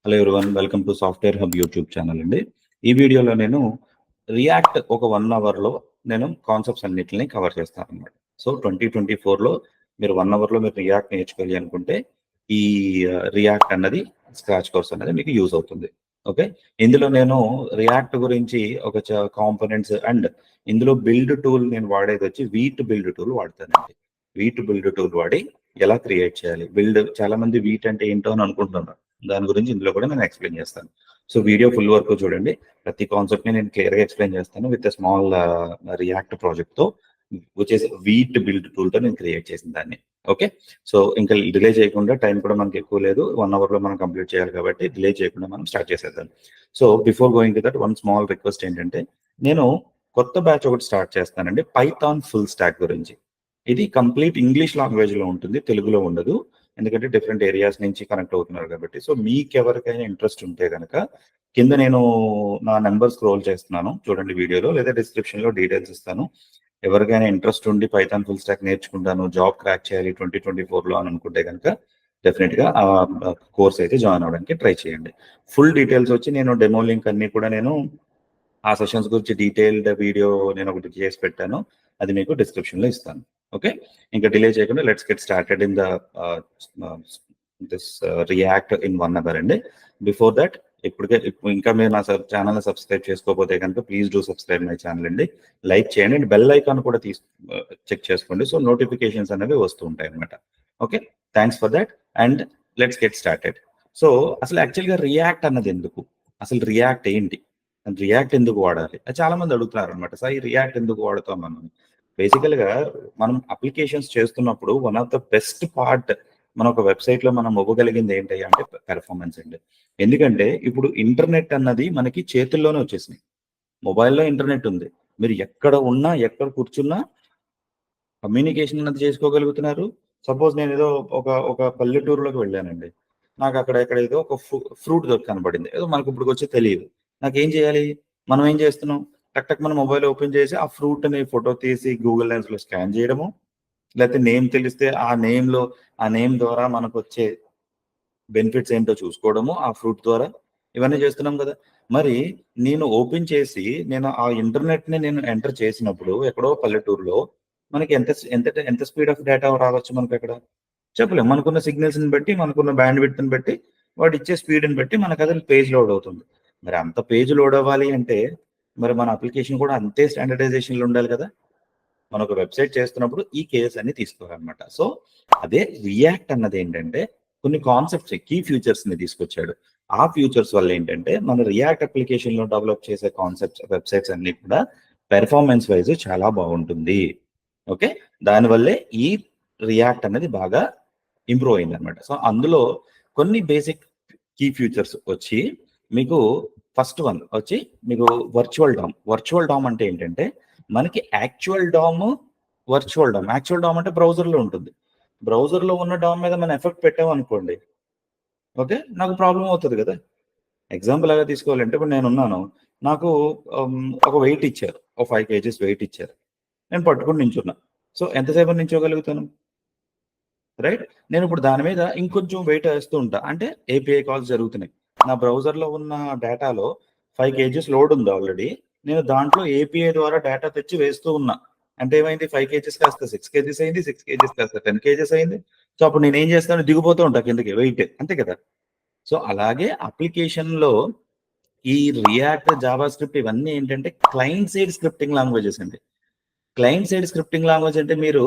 Hello everyone, welcome to software hub YouTube channel అండి. ఈ వీడియోలో నేను రియాక్ట్ ఒక 1 అవర్లో నేను కాన్సెప్ట్స్ అన్నిటిని కవర్ చేస్తాను అనమాట. సో 2024లో మీరు 1 అవర్లో మీరు రియాక్ట్ నేర్చుకోవాలి అనుకుంటే ఈ రియాక్ట్ అన్నది స్క్రాచ్ కోర్స్ అనేది మీకు యూజ్ అవుతుంది. ఓకే, ఇందులో నేను రియాక్ట్ గురించి ఒక కాంపోనెంట్స్ అండ్ ఇందులో బిల్డ్ టూల్ నేను వాడేది వచ్చి వీట్ బిల్డ్ టూల్ వాడతానండి. వీట్ బిల్డ్ టూల్ వాడి ఎలా క్రియేట్ చేయాలి బిల్డ్, చాలా మంది వీట్ అంటే ఏంటో అని అనుకుంటున్నారు. దాని గురించి ఇందులో కూడా నేను ఎక్స్ప్లెయిన్ చేస్తాను. సో వీడియో ఫుల్ వరకు చూడండి. ప్రతి కాన్సెప్ట్ ని నేను క్లియర్ గా ఎక్స్ప్లెయిన్ చేస్తాను విత్ స్మాల్ రియాక్ట్ ప్రాజెక్ట్ తో, వచ్చేసి వీట్ బిల్డ్ టూల్ తో నేను క్రియేట్ చేసిన దాన్ని. ఓకే, సో ఇంకా డిలే చేయకుండా, టైం కూడా మనకి ఎక్కువ లేదు, 1 అవర్ లో మనం కంప్లీట్ చేయాలి కాబట్టి డిలే చేయకుండా మనం స్టార్ట్ చేసేద్దాం. So before going to that, one small request ఏంటంటే, నేను కొత్త బ్యాచ్ ఒకటి స్టార్ట్ చేస్తానండి పైథాన్ ఫుల్ స్టాక్ గురించి. ఇది కంప్లీట్ ఇంగ్లీష్ లాంగ్వేజ్ లో ఉంటుంది, తెలుగులో ఉండదు. ఎందుకంటే డిఫరెంట్ ఏరియాస్ నుంచి కనెక్ట్ అవుతున్నారు కాబట్టి. సో మీకు ఎవరికైనా ఇంట్రెస్ట్ ఉంటే కనుక కింద నేను నా నెంబర్ స్క్రోల్ చేస్తున్నాను చూడండి వీడియోలో, లేదా డిస్క్రిప్షన్ లో డీటెయిల్స్ ఇస్తాను. ఎవరికైనా ఇంట్రెస్ట్ ఉండి పైథాన్ ఫుల్ స్టాక్ నేర్చుకుంటాను, జాబ్ క్రాక్ చేయాలి 2024లో అని అనుకుంటే కనుక డెఫినెట్ గా ఆ కోర్స్ అయితే జాయిన్ అవ్వడానికి ట్రై చేయండి. ఫుల్ డీటెయిల్స్ వచ్చి నేను డెమో లింక్ అన్ని కూడా నేను ఆ సెషన్స్ గురించి డీటెయిల్డ్ వీడియో నేను ఒకటి చేసి పెట్టాను, అది మీకు డిస్క్రిప్షన్ లో ఇస్తాను. ఓకే, ఇంకా డిలే చేయకుండా let's get started in the this React in 1 hour అండి. బిఫోర్ దట్, ఇంకా మీరు నా ఛానల్ సబ్స్క్రైబ్ చేసుకోకపోతే కనుక please do subscribe my channel అండి. లైక్ చేయండి అండ్ బెల్ ఐకాన్ కూడా చెక్ చేసుకోండి, సో నోటిఫికేషన్స్ అనేవి వస్తూ ఉంటాయి అనమాట. Okay, thanks for that and let's get started. So అసలు యాక్చువల్గా రియాక్ట్ అన్నది ఎందుకు, అసలు రియాక్ట్ ఏంటి, రియాక్ట్ ఎందుకు వాడాలి, అది చాలా మంది అడుగుతున్నారు అనమాట. సార్, ఈ రియాక్ట్ ఎందుకు వాడుతాం మనం? బేసికల్ గా మనం అప్లికేషన్స్ చేస్తున్నప్పుడు one of the best part మన ఒక వెబ్సైట్ లో మనం ఇవ్వగలిగింది ఏంటి అంటే పెర్ఫార్మెన్స్ అండి. ఎందుకంటే ఇప్పుడు ఇంటర్నెట్ అన్నది మనకి చేతుల్లోనే వచ్చేసింది. మొబైల్లో ఇంటర్నెట్ ఉంది, మీరు ఎక్కడ ఉన్నా ఎక్కడ కూర్చున్నా కమ్యూనికేషన్ అన్నది చేసుకోగలుగుతున్నారు. సపోజ్ నేను ఏదో ఒక పల్లెటూరులోకి వెళ్ళానండి, నాకు అక్కడ ఏదో ఒక ఫ్రూట్ కనబడింది, ఏదో మనకు ఇప్పుడు వచ్చి తెలియదు, నాకేం చేయాలి? మనం ఏం చేస్తున్నాం, టక్ మన మొబైల్ ఓపెన్ చేసి ఆ ఫ్రూట్ ని ఫోటో తీసి గూగుల్ లెన్స్ లో స్కాన్ చేయడము, లేకపోతే నేమ్ తెలిస్తే ఆ నేమ్ ద్వారా మనకు వచ్చే బెనిఫిట్స్ ఏంటో చూసుకోవడము ఆ ఫ్రూట్ ద్వారా, ఇవన్నీ చేస్తున్నాం కదా. మరి నేను ఓపెన్ చేసి నేను ఆ ఇంటర్నెట్ ని నేను ఎంటర్ చేసినప్పుడు ఎక్కడో పల్లెటూరులో మనకి ఎంత ఎంత ఎంత స్పీడ్ ఆఫ్ డేటా రావచ్చు మనకి అక్కడ చెప్పలేము. మనకున్న సిగ్నల్స్ ని బట్టి, మనకున్న బ్యాండ్ విడ్త్ ని బట్టి, వాడు ఇచ్చే స్పీడ్ ని బట్టి మనకు అది పేజ్ లోడ్ అవుతుంది. మరి అంత పేజ్ లోడ్ అవ్వాలి అంటే మరి మన అప్లికేషన్ కూడా అంతే స్టాండర్డైజేషన్ లో ఉండాలి కదా. మన ఒక వెబ్సైట్ చేస్తున్నప్పుడు ఈ కేసెస్ అన్ని తీసుకోవాలన్నమాట. సో అదే రియాక్ట్ అన్నది ఏంటంటే కొన్ని కాన్సెప్ట్స్, కీ ఫ్యూచర్స్ ని తీసుకొచ్చాడు. ఆ ఫ్యూచర్స్ వల్ల ఏంటంటే మన రియాక్ట్ అప్లికేషన్ లో డెవలప్ చేసే కాన్సెప్ట్స్, వెబ్సైట్స్ అన్ని కూడా పెర్ఫార్మెన్స్ వైజ్ చాలా బాగుంటుంది. ఓకే, దానివల్లే ఈ రియాక్ట్ అనేది బాగా ఇంప్రూవ్ అయింది అనమాట. సో అందులో కొన్ని బేసిక్ కీ ఫ్యూచర్స్ వచ్చి మీకు ఫస్ట్ వన్ వచ్చి మీకు వర్చువల్ డామ్ అంటే ఏంటంటే మనకి యాక్చువల్ డామ్, యాక్చువల్ డామ్ అంటే బ్రౌజర్ లో ఉంటుంది. బ్రౌజర్ లో ఉన్న డామ్ మీద మనం ఎఫెక్ట్ పెట్టాం అనుకోండి, ఓకే, నాకు ప్రాబ్లం అవుతుంది కదా. ఎగ్జాంపుల్ లాగా తీసుకోవాలంటే ఇప్పుడు నేను ఉన్నాను, నాకు ఒక వెయిట్ ఇచ్చారు, ఒక 5 kgs వెయిట్ ఇచ్చారు, నేను పట్టుకుని నించున్నా. సో ఎంతసేపు నించోగలుగుతాను, రైట్? నేను ఇప్పుడు దాని మీద ఇంకొంచెం వెయిట్ వేస్తూ ఉంటా, అంటే ఏపీఐ కాల్స్ జరుగుతున్నాయి. నా బ్రౌజర్ లో ఉన్న డేటాలో 5 kgs లోడ్ ఉంది ఆల్రెడీ, నేను దాంట్లో ఏపీఐ ద్వారా డేటా తెచ్చి వేస్తూ ఉన్నా. అంటే ఏమైంది, 5 kgs కాస్త 6 kgs అయింది, 6 kgs కాస్త 10 kgs అయింది. సో అప్పుడు నేను ఏం చేస్తాను, దిగిపోతూ ఉంటా కిందకి వెయిట్, అంతే కదా. సో అలాగే అప్లికేషన్ లో ఈ రియాక్ట్, జావా స్క్రిప్ట్ ఇవన్నీ ఏంటంటే క్లయింట్ సైడ్ స్క్రిప్టింగ్ లాంగ్వేజెస్ అండి. క్లయింట్ సైడ్ స్క్రిప్టింగ్ లాంగ్వేజ్ అంటే మీరు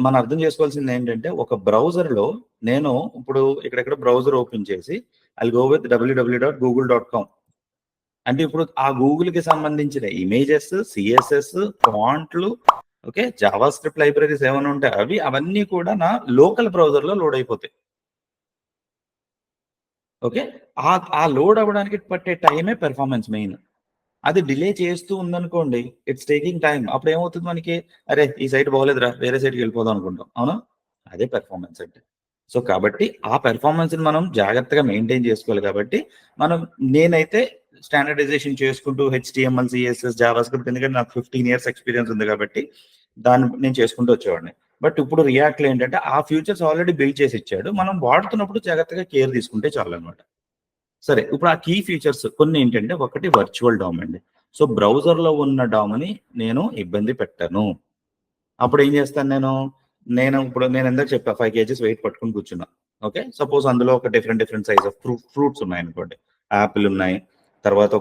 మనం అర్థం చేసుకోవాల్సింది ఏంటంటే, ఒక బ్రౌజర్ లో నేను ఇప్పుడు ఇక్కడ బ్రౌజర్ ఓపెన్ చేసి ఐల్ గో విత్ www.google.com అంటే ఇప్పుడు ఆ గూగుల్ కి సంబంధించిన ఇమేజెస్, సిఎస్ఎస్, ఫాంట్లు, ఓకే, జావా స్క్రిప్ట్ లైబ్రరీస్ ఏమైనా ఉంటాయి అవన్నీ కూడా నా లోకల్ బ్రౌజర్ లో లోడ్ అయిపోతాయి. ఓకే, ఆ లోడ్ అవ్వడానికి పట్టే టైమే పెర్ఫార్మెన్స్ మెయిన్. అది డిలే చేస్తూ ఉందనుకోండి, ఇట్స్ టేకింగ్ టైం, అప్పుడు ఏమవుతుంది మనకి, అరే ఈ సైట్ బాగోలేదురా, వేరే సైట్కి వెళ్ళిపోదాం అనుకుంటాం, అవునా? అదే పెర్ఫార్మెన్స్ అంటే. సో కాబట్టి ఆ పెర్ఫార్మెన్స్ ని మనం జాగ్రత్తగా మెయింటైన్ చేసుకోవాలి. కాబట్టి నేనైతే స్టాండర్డైజేషన్ చేసుకుంటూ HTML, CSS, జావా స్క్రిప్ట్, ఎందుకంటే నాకు 15 years ఎక్స్పీరియన్స్ ఉంది కాబట్టి దాన్ని నేను చేసుకుంటూ వచ్చేవాడిని. బట్ ఇప్పుడు రియాక్ట్లో ఏంటంటే ఆ ఫ్యూచర్స్ ఆల్రెడీ బిల్డ్ చేసి ఇచ్చాడు, మనం వాడుతున్నప్పుడు జాగ్రత్తగా కేర్ తీసుకుంటే చాలు అనమాట. సరే, ఇప్పుడు ఆ కీ ఫీచర్స్ కొన్ని ఏంటంటే, ఒకటి వర్చువల్ డామ్ అండి. సో బ్రౌజర్లో ఉన్న డామ్ని నేను ఇబ్బంది పెట్టను. అప్పుడు ఏం చేస్తాను నేను ఎందుకు చెప్పా 5 కేజీస్ వెయిట్ పట్టుకుని కూర్చున్నా. ఓకే, సపోజ్ అందులో ఒక డిఫరెంట్ సైజ్ ఆఫ్ ఫ్రూట్స్ ఉన్నాయి అనుకోండి. యాపిల్ ఉన్నాయి, తర్వాత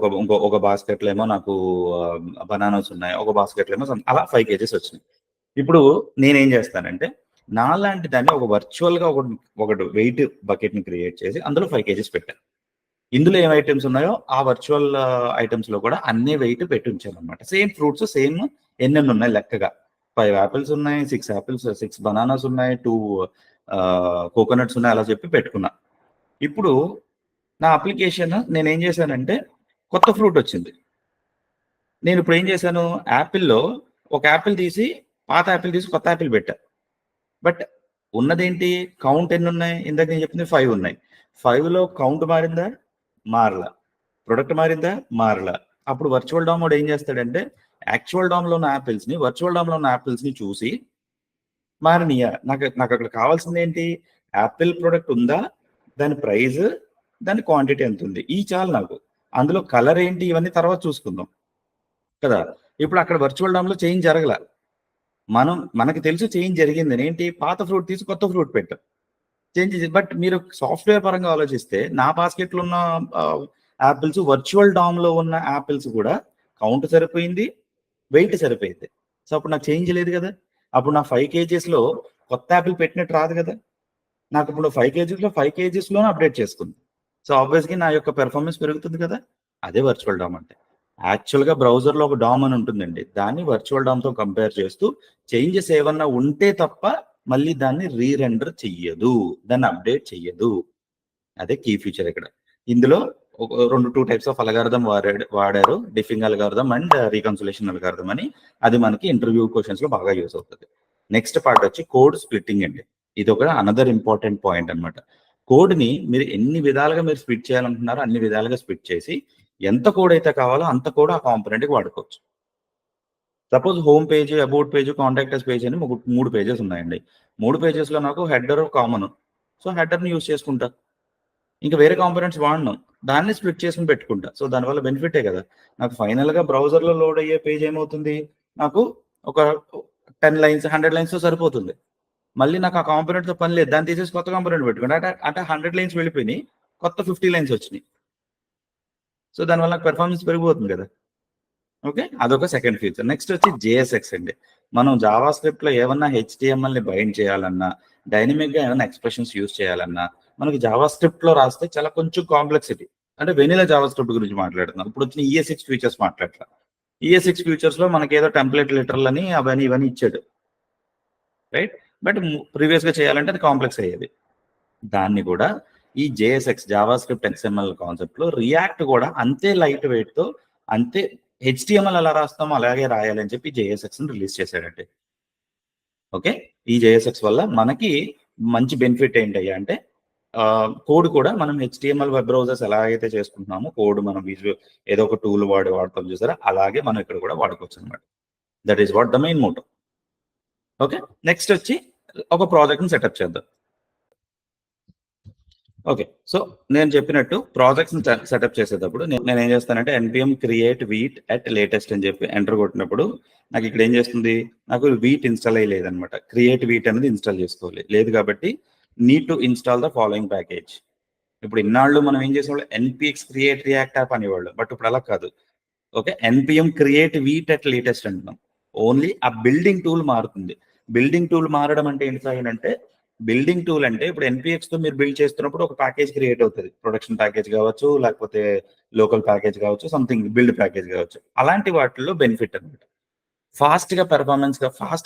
ఒక బాస్కెట్లో ఏమో నాకు బనానాస్ ఉన్నాయి, ఒక బాస్కెట్లో ఏమో అలా 5 కేజీస్ వచ్చినాయి. ఇప్పుడు నేనేం చేస్తానంటే, నాలాంటి దాన్ని ఒక వర్చువల్గా ఒకటి వెయిట్ బకెట్ని క్రియేట్ చేసి అందులో 5 కేజీస్ పెట్టాను. ఇందులో ఏం ఐటమ్స్ ఉన్నాయో ఆ వర్చువల్ ఐటమ్స్ లో కూడా అన్ని వెయిట్ పెట్టి ఉంచాను అనమాట. సేమ్ ఫ్రూట్స్ సేమ్ ఎన్నెన్ని ఉన్నాయి లెక్కగా. 5 యాపిల్స్ ఉన్నాయి, 6 బనానాస్ ఉన్నాయి, 2 కోకోనట్స్ ఉన్నాయి, అలా చెప్పి పెట్టుకున్నా. ఇప్పుడు నా అప్లికేషన్ నేనేం చేశానంటే, కొత్త ఫ్రూట్ వచ్చింది. నేను ఇప్పుడు ఏం చేశాను, యాపిల్లో ఒక యాపిల్ తీసి పాత యాపిల్ తీసి కొత్త యాపిల్ పెట్టా. బట్ ఉన్నదేంటి, కౌంట్ ఎన్ని ఉన్నాయి, ఇందాక నేను చెప్పింది 5 ఉన్నాయి. 5లో కౌంట్ మారిందా, మారలా. ప్రొడక్ట్ మారిందా, మారలా. అప్పుడు వర్చువల్ డామ్ వాడు ఏం చేస్తాడంటే, యాక్చువల్ డామ్లో ఉన్న యాపిల్స్ని వర్చువల్ డామ్లో ఉన్న యాపిల్స్ని చూసి మారినయా, నాకు అక్కడ కావాల్సింది ఏంటి, యాపిల్ ప్రొడక్ట్ ఉందా, దాని ప్రైస్, దాని క్వాంటిటీ ఎంత ఉంది, ఈ చాలు నాకు. అందులో కలర్ ఏంటి ఇవన్నీ తర్వాత చూసుకుందాం కదా. ఇప్పుడు అక్కడ వర్చువల్ డామ్లో చేంజ్ జరగల. మనకి తెలుసు చేంజ్ జరిగింది ఏంటి, పాత ఫ్రూట్ తీసి కొత్త ఫ్రూట్ పెట్టాం, చేంజ్. బట్ మీరు సాఫ్ట్వేర్ పరంగా ఆలోచిస్తే నా బాస్కెట్లో ఉన్న యాపిల్స్ వర్చువల్ డామ్లో ఉన్న యాపిల్స్ కూడా కౌంట్ సరిపోయింది, వెయిట్ సరిపోయింది. సో అప్పుడు నాకు చేంజ్ లేదు కదా. అప్పుడు నా 5 కేజీస్లో కొత్త యాపిల్ పెట్టినట్టు రాదు కదా. నాకు ఇప్పుడు 5 కేజీస్లో 5 కేజీస్లోనే అప్డేట్ చేసుకుంది. సో ఆబ్వియస్గా నా యొక్క పెర్ఫార్మెన్స్ పెరుగుతుంది కదా. అదే వర్చువల్ డామ్ అంటే. యాక్చువల్గా బ్రౌజర్లో ఒక డామ్ అని ఉంటుందండి, దాన్ని వర్చువల్ డామ్తో కంపేర్ చేస్తూ చేంజెస్ ఏమన్నా ఉంటే తప్ప మళ్ళీ దాన్ని రీరెండర్ చెయ్యదు, దాన్ని అప్డేట్ చెయ్యదు. అదే కీ ఫీచర్ ఇక్కడ. ఇందులో 2 టైప్స్ ఆఫ్ అల్గారిథం వాడారు, డిఫింగ్ అల్గారిథం అండ్ రీకన్సలేషన్ అల్గారిథం అని. అది మనకి ఇంటర్వ్యూ క్వశ్చన్స్ లో బాగా యూస్ అవుతుంది. నెక్స్ట్ పార్ట్ వచ్చి కోడ్ స్ప్లిట్టింగ్ అండి. ఇది ఒక అనదర్ ఇంపార్టెంట్ పాయింట్ అనమాట. కోడ్ని మీరు ఎన్ని విధాలుగా మీరు స్ప్లిట్ చేయాలనుకుంటున్నారో అన్ని విధాలుగా స్ప్లిట్ చేసి ఎంత కోడ్ అయితే కావాలో అంత కోడ్ ఆ కాంపోనెంట్కి వాడుకోవచ్చు. Suppose home page, about page, contractors page అని 3 పేజెస్ ఉన్నాయండి. 3 పేజెస్లో నాకు హెడర్ కామన్, సో హెడర్ని యూస్ చేసుకుంటా, ఇంకా వేరే కాంపోనెంట్స్ వాడను, దాన్ని స్ప్లిట్ చేసుకుని పెట్టుకుంటా. సో దానివల్ల బెనిఫిటే కదా. నాకు ఫైనల్గా బ్రౌజర్లో లోడ్ అయ్యే పేజ్ ఏమవుతుంది, నాకు ఒక 10 లైన్స్ 100 లైన్స్తో సరిపోతుంది. మళ్ళీ నాకు ఆ కాంపోనెంట్తో పని లేదు, దాన్ని తీసేసి కొత్త కాంపోనెంట్ పెట్టుకుంటా. అంటే 100 లైన్స్ వెళ్ళిపోయినాయి, కొత్త 50 లైన్స్ వచ్చినాయి. సో దానివల్ల నాకు పెర్ఫార్మెన్స్ పెరిగిపోతుంది కదా. ఓకే, అదొక సెకండ్ ఫీచర్. నెక్స్ట్ వచ్చి జేఎస్ఎక్స్ అండి. మనం జావా స్క్రిప్ట్లో ఏమన్నా హెచ్టిఎంఎల్ని బైండ్ చేయాలన్నా, డైనమిక్గా ఏమైనా ఎక్స్ప్రెషన్స్ యూజ్ చేయాలన్నా మనకి జావా స్క్రిప్ట్లో రాస్తే చాలా కొంచెం కాంప్లెక్సిటీ. అంటే వెనిలా జావా స్క్రిప్ట్ గురించి మాట్లాడుతున్నాం. ఇప్పుడు వచ్చిన ES6 ఫీచర్స్ మాట్లాడతా. ES6 ఫీచర్స్లో మనకి ఏదో టెంప్లెట్ లిటరల్ అని ఇవన్నీ ఇచ్చాడు, రైట్. బట్ ప్రీవియస్గా చేయాలంటే అది కాంప్లెక్స్ అయ్యేది. దాన్ని కూడా ఈ జేఎస్ఎక్స్ జావా స్క్రిప్ట్ XML కాన్సెప్ట్లో రియాక్ట్ కూడా అంతే లైట్ వెయిట్తో, అంతే HTML ఎలా రాస్తామో అలాగే రాయాలని చెప్పి జేఎస్ఎక్స్ని రిలీజ్ చేశాడండి. ఓకే, ఈ జేఎస్ఎక్స్ వల్ల మనకి మంచి బెనిఫిట్ ఏంటయ్యా అంటే, కోడ్ కూడా మనం HTML వెబ్ బ్రౌజర్స్ ఎలా అయితే చేసుకుంటున్నామో కోడ్ మనం ఏదో ఒక టూల్ వాడతాం చూసారా, అలాగే మనం ఇక్కడ కూడా వాడుకోవచ్చు అనమాట. That is what the main motto. Okay, next వచ్చి ఒక ప్రాజెక్ట్ని సెటప్ చేద్దాం. ఓకే, సో నేను చెప్పినట్టు ప్రాజెక్ట్స్ సెటప్ చేసేటప్పుడు నేను ఏం చేస్తానంటే npm create vite at latest అని చెప్పి ఎంటర్ కొట్టినప్పుడు నాకు ఇక్కడ ఏం చేస్తుంది, నాకు వీట్ ఇన్స్టాల్ అయ్యలేదనమాట. క్రియేట్ వీట్ అనేది ఇన్స్టాల్ చేసుకోవాలి లేదు కాబట్టి need to install the following package. ఇప్పుడు ఇన్నాళ్ళు మనం ఏం చేసేవాళ్ళు, npx create react app అనేవాళ్ళు, బట్ ఇప్పుడు అలా కాదు. Okay, npm create vite at latest అంటున్నాం. ఓన్లీ ఆ బిల్డింగ్ టూల్ మారుతుంది. బిల్డింగ్ టూల్ మారడం అంటే ఏంటి అంటే, బిల్డింగ్ టూల్ అంటే ఇప్పుడు NPX తో మీరు బిల్డ్ చేస్తున్నప్పుడు ఒక ప్యాకేజ్ క్రియేట్ అవుతుంది. ప్రొడక్షన్ ప్యాకేజ్ కావచ్చు, లేకపోతే లోకల్ ప్యాకేజ్ కావచ్చు, సంథింగ్ బిల్డ్ ప్యాకేజ్ కావచ్చు. అలాంటి వాటిల్లో బెనిఫిట్ అనమాట. ఫాస్ట్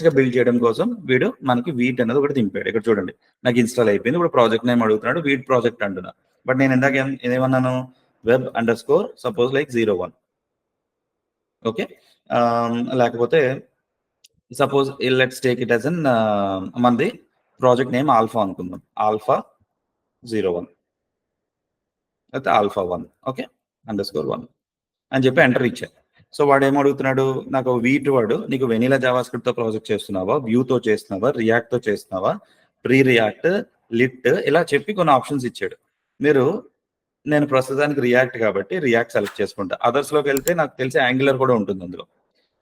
గా బిల్డ్ చేయడం కోసం వీడు మనకి వీట్ అనేది ఒకటి దింపాడు. ఇక్కడ చూడండి, నాకు ఇన్స్టాల్ అయిపోయింది. ఇప్పుడు ప్రాజెక్ట్ నేమ్ అడుగుతున్నాడు, వీట్ ప్రాజెక్ట్ అంటున్నా. బట్ నేను ఇందాక ఏమన్నాను, web_ సపోజ్ లైక్ 01. ఓకే, లేకపోతే suppose let's take it as an మనది ప్రాజెక్ట్ నేమ్ ఆల్ఫా అనుకుందాం, ఆల్ఫా 01 అయితే ఆల్ఫా 1. ఓకే, _1 అని చెప్పి ఎంటర్ ఇచ్చాను. సో వాడు ఏమడుగుతున్నాడు, నాకు వీట్ వాడు నీకు వెనిలా జావా స్క్రిప్ట్ తో ప్రాజెక్ట్ చేస్తున్నావా, వ్యూతో చేస్తున్నావా, రియాక్ట్ తో చేస్తున్నావా, ప్రీ రియాక్ట్, లిట్ ఇలా చెప్పి కొన్ని ఆప్షన్స్ ఇచ్చాడు. మీరు నేను ప్రస్తుతానికి రియాక్ట్ కాబట్టి రియాక్ట్ సెలెక్ట్ చేసుకుంటా. అదర్స్లోకి వెళ్తే నాకు తెలిసి యాంగులర్ కూడా ఉంటుంది అందులో.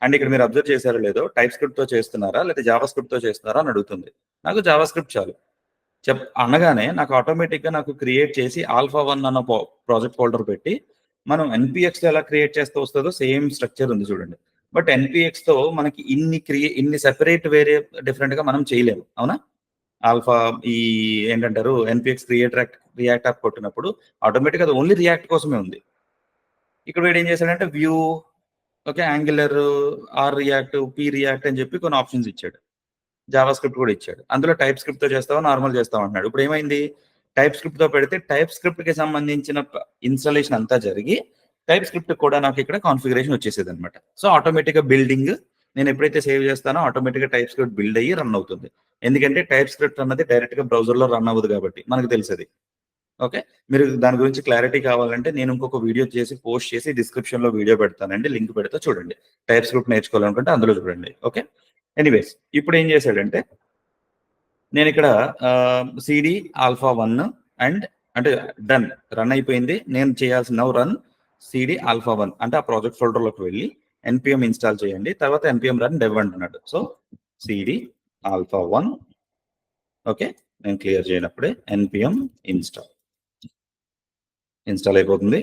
అండ్ ఇక్కడ మీరు అబ్జర్వ్ చేశారో లేదో, టైప్ స్క్రిప్ట్తో చేస్తున్నారా లేదా జావా స్క్రిప్ట్తో చేస్తున్నారా అని అడుగుతుంది. నాకు జావా స్క్రిప్ట్ చాలు. అనగానే నాకు ఆటోమేటిక్గా నాకు క్రియేట్ చేసి ఆల్ఫా1 అన్న ప్రాజెక్ట్ ఫోల్డర్ పెట్టి, మనం ఎన్పిఎక్స్తో ఎలా క్రియేట్ చేస్తూ వస్తుందో సేమ్ స్ట్రక్చర్ ఉంది చూడండి. బట్ ఎన్పిఎక్స్తో మనకి ఇన్ని సెపరేట్ వేరే డిఫరెంట్గా మనం చేయలేము, అవునా? ఆల్ఫా ఈ ఏంటంటారు ఎన్పిఎక్స్ రియాక్ట్ యాప్ కొట్టినప్పుడు ఆటోమేటిక్గా అది ఓన్లీ రియాక్ట్ కోసమే ఉంది. ఇక్కడ వీడు ఏం చేశాడంటే view, okay, Angular, or React, Preact అని చెప్పి కొన్ని ఆప్షన్స్ ఇచ్చాడు. జావా స్క్రిప్ట్ కూడా ఇచ్చాడు. అందులో టైప్ స్క్రిప్ట్తో చేస్తావా నార్మల్ చేస్తావా అంటున్నాడు. ఇప్పుడు ఏమైంది, టైప్ స్క్రిప్ట్తో పెడితే టైప్ స్క్రిప్ట్కి సంబంధించిన ఇన్స్టాలేషన్ అంతా జరిగి టైప్ స్క్రిప్ట్ కూడా నాకు ఇక్కడ కాన్ఫిగరేషన్ వచ్చేసేది అనమాట. సో ఆటోమేటిక్గా బిల్డింగ్ నేను ఎప్పుడైతే సేవ్ చేస్తానో ఆటోమేటిక్గా టైప్ స్క్రిప్ట్ బిల్డ్ అయ్యి రన్ అవుతుంది. ఎందుకంటే టైప్ స్క్రిప్ట్ అన్నది డైరెక్ట్గా బ్రౌజర్లో రన్ అవ్వదు కాబట్టి మనకు తెలిసేది. ఓకే, మీరు దాని గురించి క్లారిటీ కావాలంటే నేను ఇంకొక వీడియో చేసి పోస్ట్ చేసి డిస్క్రిప్షన్లో వీడియో పెడతానండి, లింక్ పెడతా చూడండి. టైప్ స్క్రిప్ట్ నేర్చుకోవాలనుకుంటే అందులో చూడండి. ఓకే, ఎనీవేస్ ఇప్పుడు ఏం చేశాడంటే నేను ఇక్కడ సిడి ఆల్ఫా1 అండ్ అంటే డన్ రన్ అయిపోయింది. నేను చేయాల్సిన రన్ సిడి ఆల్ఫా1 అంటే ఆ ప్రాజెక్ట్ ఫోల్డర్లోకి వెళ్ళి ఎన్పిఎం ఇన్స్టాల్ చేయండి, తర్వాత ఎన్పిఎం రన్ డెవ్ అంటున్నాడు. సో సిడి ఆల్ఫా1, ఓకే, నేను క్లియర్ చేయనప్పుడే ఎన్పిఎం ఇన్స్టాల్ అయిపోతుంది.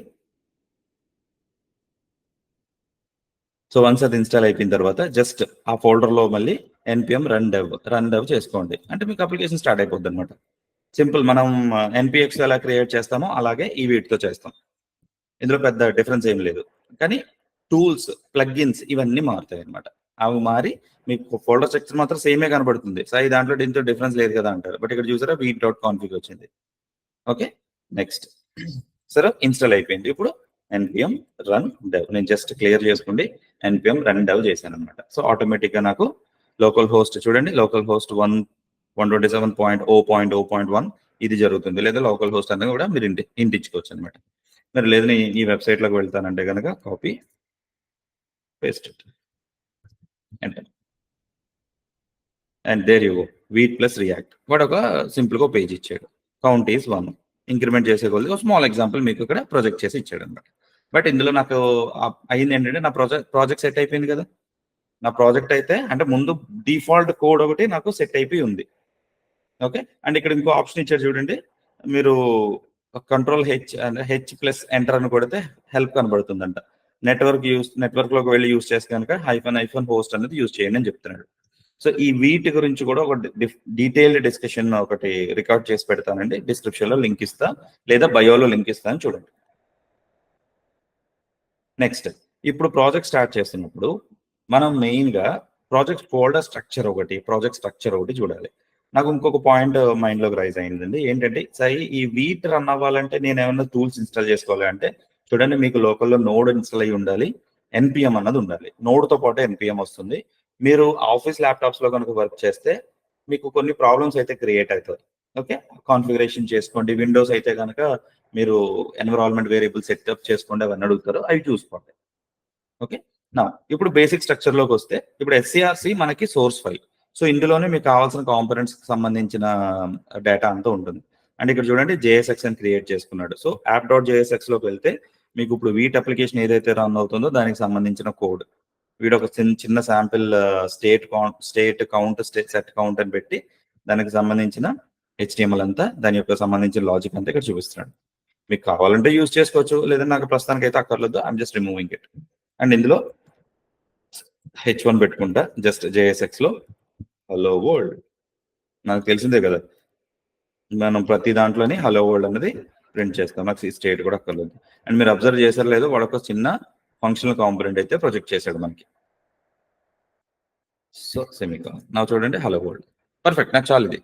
సో వన్స్ అది ఇన్స్టాల్ అయిపోయిన తర్వాత జస్ట్ ఆ ఫోల్డర్లో మళ్ళీ ఎన్పిఎం రన్ డెవ్ చేసుకోండి, అంటే మీకు అప్లికేషన్ స్టార్ట్ అయిపోద్ది అనమాట. సింపుల్, మనం ఎన్పిఎక్స్ ఎలా క్రియేట్ చేస్తామో అలాగే ఈ వీటితో చేస్తాం. ఇందులో పెద్ద డిఫరెన్స్ ఏం లేదు, కానీ టూల్స్, ప్లగ్ఇన్స్ ఇవన్నీ మారుతాయి అనమాట. అవి మారి మీకు ఫోల్డర్ స్ట్రక్చర్ మాత్రం సేమే కనబడుతుంది. సాయి దాంట్లో దీంతో డిఫరెన్స్ లేదు కదా అంటారు, బట్ ఇక్కడ చూసారా వీట్.కాన్ఫిగ్ వచ్చింది. ఓకే, నెక్స్ట్ సరే ఇన్స్టాల్ అయిపోయింది. ఇప్పుడు ఎన్పిఎం రన్ డెవ్ నేను జస్ట్ క్లియర్ చేసుకోండి, ఎన్పిఎం రన్ డెవ్ చేశాను అనమాట. సో ఆటోమేటిక్గా నాకు లోకల్ హోస్ట్ చూడండి, లోకల్ హోస్ట్ 127.0.0.1 ఇది జరుగుతుంది. లేదా లోకల్ హోస్ట్ అనేది కూడా మీరు ఇంటించుకోవచ్చు అనమాట. మరి లేదు నేను ఈ వెబ్సైట్లోకి వెళ్తానంటే కనుక copy paste and there you go, Vite plus React. వాడు ఒక సింపుల్గా పేజ్ ఇచ్చాడు, కౌంట్ ఈజ్ 1. ఇంక్రిమెంట్ చేసే కొద్ది ఒక స్మాల్ ఎగ్జాంపుల్ మీకు ఇక్కడ ప్రొజెక్ట్ చేసి ఇచ్చాడు అనమాట. బట్ ఇందులో నాకు అయింది ఏంటంటే నా ప్రాజెక్ట్ సెట్ అయిపోయింది కదా. నా ప్రాజెక్ట్ అయితే అంటే ముందు డిఫాల్ట్ కోడ్ ఒకటి నాకు సెట్ అయిపోయి ఉంది. ఓకే, అండ్ ఇక్కడ ఇంకో ఆప్షన్ ఇచ్చారు చూడండి, మీరు కంట్రోల్ హెచ్ ప్లస్ ఎంటర్ అని కొడితే హెల్ప్ కనబడుతుందంట. నెట్వర్క్లోకి వెళ్ళి యూస్ చేస్తే కనుక హైఫన్ హోస్ట్ అనేది యూస్ చేయండి అని చెప్తున్నాడు. సో ఈ వీటి గురించి కూడా ఒక డీటెయిల్డ్ డిస్కషన్ ఒకటి రికార్డ్ చేసి పెడతానండి, డిస్క్రిప్షన్లో లింక్ ఇస్తా లేదా బయోలో లింక్ ఇస్తాను చూడండి. నెక్స్ట్ ఇప్పుడు ప్రాజెక్ట్ స్టార్ట్ చేస్తున్నప్పుడు మనం మెయిన్గా ప్రాజెక్ట్ ఫోల్డర్ స్ట్రక్చర్ ఒకటి చూడాలి. నాకు ఇంకొక పాయింట్ మైండ్లోకి రైజ్ అయిందండి, ఏంటంటే సరే ఈ వీట్ రన్ అవ్వాలంటే నేను ఏమైనా టూల్స్ ఇన్స్టాల్ చేసుకోవాలి అంటే చూడండి, మీకు లోకల్లో నోడ్ ఇన్స్టాల్ అయ్యి ఉండాలి, ఎన్పిఎం అన్నది ఉండాలి. నోడ్తో పాటు ఎన్పిఎం వస్తుంది. మీరు ఆఫీస్ ల్యాప్టాప్స్లో కనుక వర్క్ చేస్తే మీకు కొన్ని ప్రాబ్లమ్స్ అయితే క్రియేట్ అవుతాయి. ఓకే, కాన్ఫిగరేషన్ చేసుకోండి. విండోస్ అయితే కనుక మీరు ఎన్విరాన్మెంట్ వేరియబుల్ సెటప్ చేసుకోండి, అవన్నీ అడుగుతారు, అవి చూసుకోండి. ఓకే, నా ఇప్పుడు బేసిక్ స్ట్రక్చర్లోకి వస్తే ఇప్పుడు ఎస్సీఆర్సి మనకి సోర్స్ ఫైల్. సో ఇందులోనే మీకు కావాల్సిన కాంపోనెంట్స్కి సంబంధించిన డేటా అంతా ఉంటుంది. అండ్ ఇక్కడ చూడండి జేఎస్ఎక్స్ అని క్రియేట్ చేసుకున్నాడు. సో app.jsxలోకి వెళ్తే మీకు ఇప్పుడు వీట్ అప్లికేషన్ ఏదైతే రన్ అవుతుందో దానికి సంబంధించిన కోడ్, వీడు ఒక చిన్న sample state count set count అని పెట్టి దానికి సంబంధించిన HTML అంతా, దాని యొక్క సంబంధించిన లాజిక్ అంతా ఇక్కడ చూపిస్తున్నాడు. మీకు కావాలంటే యూజ్ చేసుకోవచ్చు, లేదా నాకు ప్రస్తుతానికి అయితే అక్కర్లేదు, I'm just removing it. And ఇందులో H1 పెట్టుకుంటా, జస్ట్ JSXలో హలో వరల్డ్, నాకు తెలిసిందే కదా మనం ప్రతి దాంట్లోని హలో వరల్డ్ అనేది ప్రింట్ చేస్తాం, నాకు స్టేట్ కూడా అక్కర్లేదు. అండ్ మీరు అబ్జర్వ్ చేశారు లేదో, వాడు ఒక చిన్న ఫంక్షనల్ కాంపోనెంట్ అయితే ప్రొజెక్ట్ చేశాడు మనకి. సో సెమికాలన్ నా చూడండి హలో వరల్డ్, పర్ఫెక్ట్, నాకు చాలు ఇది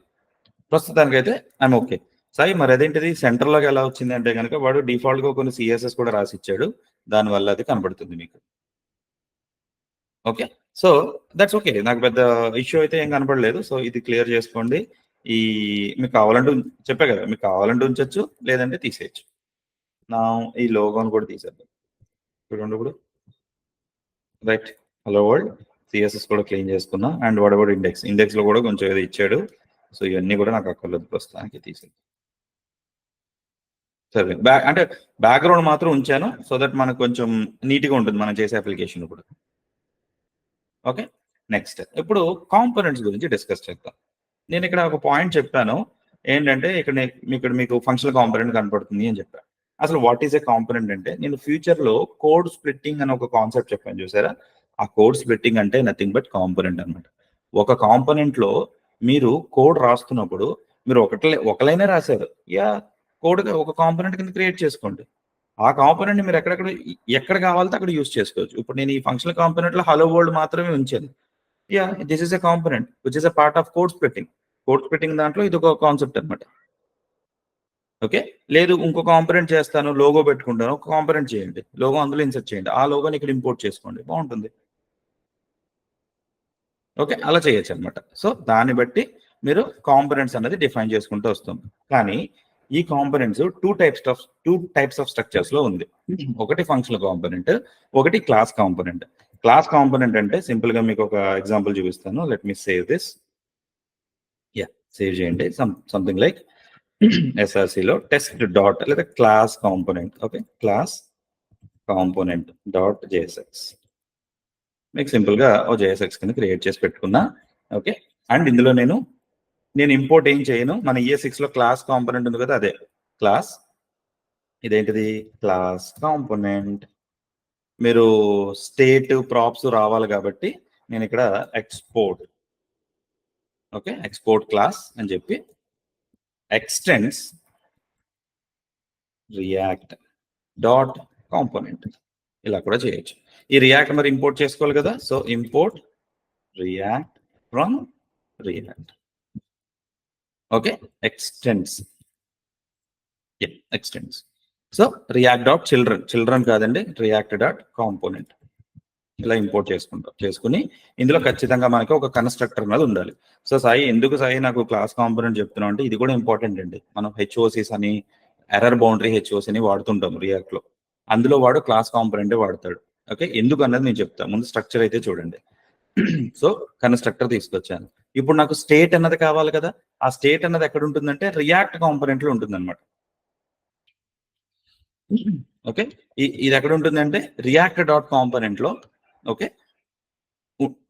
ప్రస్తుతానికి అయితే ఐఎమ్ ఓకే. సాయి మరి అదేంటిది సెంటర్లోకి ఎలా వచ్చింది అంటే కనుక వాడు డిఫాల్ట్గా కొన్ని సిఎస్ఎస్ కూడా రాసి ఇచ్చాడు, దానివల్ల అది కనబడుతుంది మీకు. ఓకే, సో దట్స్ ఓకే, నాకు పెద్ద ఇష్యూ అయితే ఏం కనపడలేదు. సో ఇది క్లియర్ చేసుకోండి. ఈ మీకు కావాలంటే చెప్పే కదా, మీకు కావాలంటే ఉంచవచ్చు, లేదంటే తీసేయచ్చు. నా ఈ లోగోని కూడా తీసేద్దాం చూడండి ఇప్పుడు. రైట్, హలో వరల్డ్ సిఎస్ఎస్ కూడా క్లీన్ చేసుకున్నా. అండ్ వాడు కూడా ఇండెక్స్లో కూడా కొంచెం ఏదో ఇచ్చాడు. సో ఇవన్నీ కూడా నాకు అక్కర్లేదు ప్రస్తుతానికి, తీసేది. సరే అంటే బ్యాక్గ్రౌండ్ మాత్రం ఉంచాను సో దట్ మనకు కొంచెం నీట్గా ఉంటుంది మనం చేసే అప్లికేషన్ ఇప్పుడు. ఓకే, నెక్స్ట్ ఇప్పుడు కాంపోనెంట్స్ గురించి డిస్కస్ చేద్దాం. నేను ఇక్కడ ఒక పాయింట్ చెప్పాను ఏంటంటే ఇక్కడ మీకు ఫంక్షనల్ కాంపోనెంట్ కనపడుతుంది అని చెప్పాను. అసలు వాట్ ఈస్ ఏ కాంపోనెంట్ అంటే నేను ఫ్యూచర్ లో కోడ్ స్ప్లిట్టింగ్ అని ఒక కాన్సెప్ట్ చెప్పాను చూసారా, ఆ కోడ్ స్ప్లిట్టింగ్ అంటే నథింగ్ బట్ కాంపోనెంట్ అనమాట. ఒక కాంపోనెంట్ లో మీరు కోడ్ రాస్తున్నప్పుడు మీరు ఒక లైనే రాశారు, కోడ్ ఒక కాంపోనెంట్ కింద క్రియేట్ చేసుకోండి. ఆ కాంపోనెంట్ మీరు ఎక్కడ కావాలంటే అక్కడ యూస్ చేసుకోవచ్చు. ఇప్పుడు నేను ఈ ఫంక్షనల్ కాంపోనెంట్ లో హలో వరల్డ్ మాత్రమే ఉంచాను. This is a component which is a part of code splitting. Code splitting దాంట్లో ఇది ఒక కాన్సెప్ట్ అనమాట. ఓకే, లేదు ఇంకో కాంపోనెంట్ చేస్తాను, లోగో పెట్టుకుంటాను, ఒక కాంపోనెంట్ చేయండి, లోగో అందులో ఇన్సర్ట్ చేయండి, ఆ లోగోని ఇక్కడ ఇంపోర్ట్ చేసుకోండి, బాగుంటుంది. ఓకే, అలా చేయొచ్చు అనమాట. సో దాన్ని బట్టి మీరు కాంపోనెంట్స్ అనేది డిఫైన్ చేసుకుంటూ వస్తాం. కానీ ఈ components two types of structures లో ఉంది. ఒకటి ఫంక్షనల్ కాంపోనెంట్, ఒకటి క్లాస్ కాంపోనెంట్. క్లాస్ కాంపోనెంట్ అంటే సింపుల్ గా మీకు ఒక ఎగ్జాంపుల్ చూపిస్తాను. Let me save this. Save చేయండి. సంథింగ్ లైక్ ఎస్ఆర్సిలో టెస్ట్ డాట్ లేదా class component. Okay, class component dot JSX మీకు సింపుల్ గా ఓ జేఎస్ఎక్స్ కింద క్రియేట్ చేసి పెట్టుకున్నా. ఓకే, అండ్ ఇందులో నేను ఇంపోర్ట్ ఏం చేయను. మన ES6 లో క్లాస్ కాంపోనెంట్ ఉంది కదా, అదే క్లాస్. ఇదేంటిది క్లాస్ కాంపోనెంట్. మీరు స్టేట్ ప్రాప్స్ రావాలి కాబట్టి నేను ఇక్కడ ఎక్స్పోర్ట్, ఓకే, ఎక్స్పోర్ట్ క్లాస్ అని చెప్పి ఎక్స్టెండ్స్ రియాక్ట్ డాట్ కాంపోనెంట్ ఇలా కూడా చేయొచ్చు. ఈ రియాక్ట్ మరి ఇంపోర్ట్ చేసుకోవాలి కదా, so import React from React. Okay, extends so React dot children కాదండి, రియాక్ట్ డాట్ కాంపోనెంట్ ఇలా ఇంపోర్ట్ చేసుకుని ఇందులో ఖచ్చితంగా మనకి ఒక కన్స్ట్రక్టర్ అనేది ఉండాలి. సో ఎందుకు సాయి నాకు క్లాస్ కాంపోనెంట్ చెప్తున్నాం అంటే ఇది కూడా ఇంపార్టెంట్ అండి. మనం హెచ్ఓసిస్ అని ఎర్రర్ బౌండరీ హెచ్ఓసి అని వాడుతుంటాం రియాక్ట్ లో, అందులో వాడు క్లాస్ కాంపోనెంటే వాడతాడు. ఓకే, ఎందుకు అన్నది నేను చెప్తాను, ముందు స్ట్రక్చర్ అయితే చూడండి. సో కన్స్ట్రక్టర్ తీసుకొచ్చాను. ఇప్పుడు నాకు స్టేట్ అన్నది కావాలి కదా, ఆ స్టేట్ అన్నది ఎక్కడ ఉంటుందంటే రియాక్ట్ కాంపోనెంట్ లో ఉంటుంది అనమాట. ఓకే, ఇది ఎక్కడ ఉంటుందంటే రియాక్ట్ డాట్ కాంపోనెంట్ లో. ఓకే,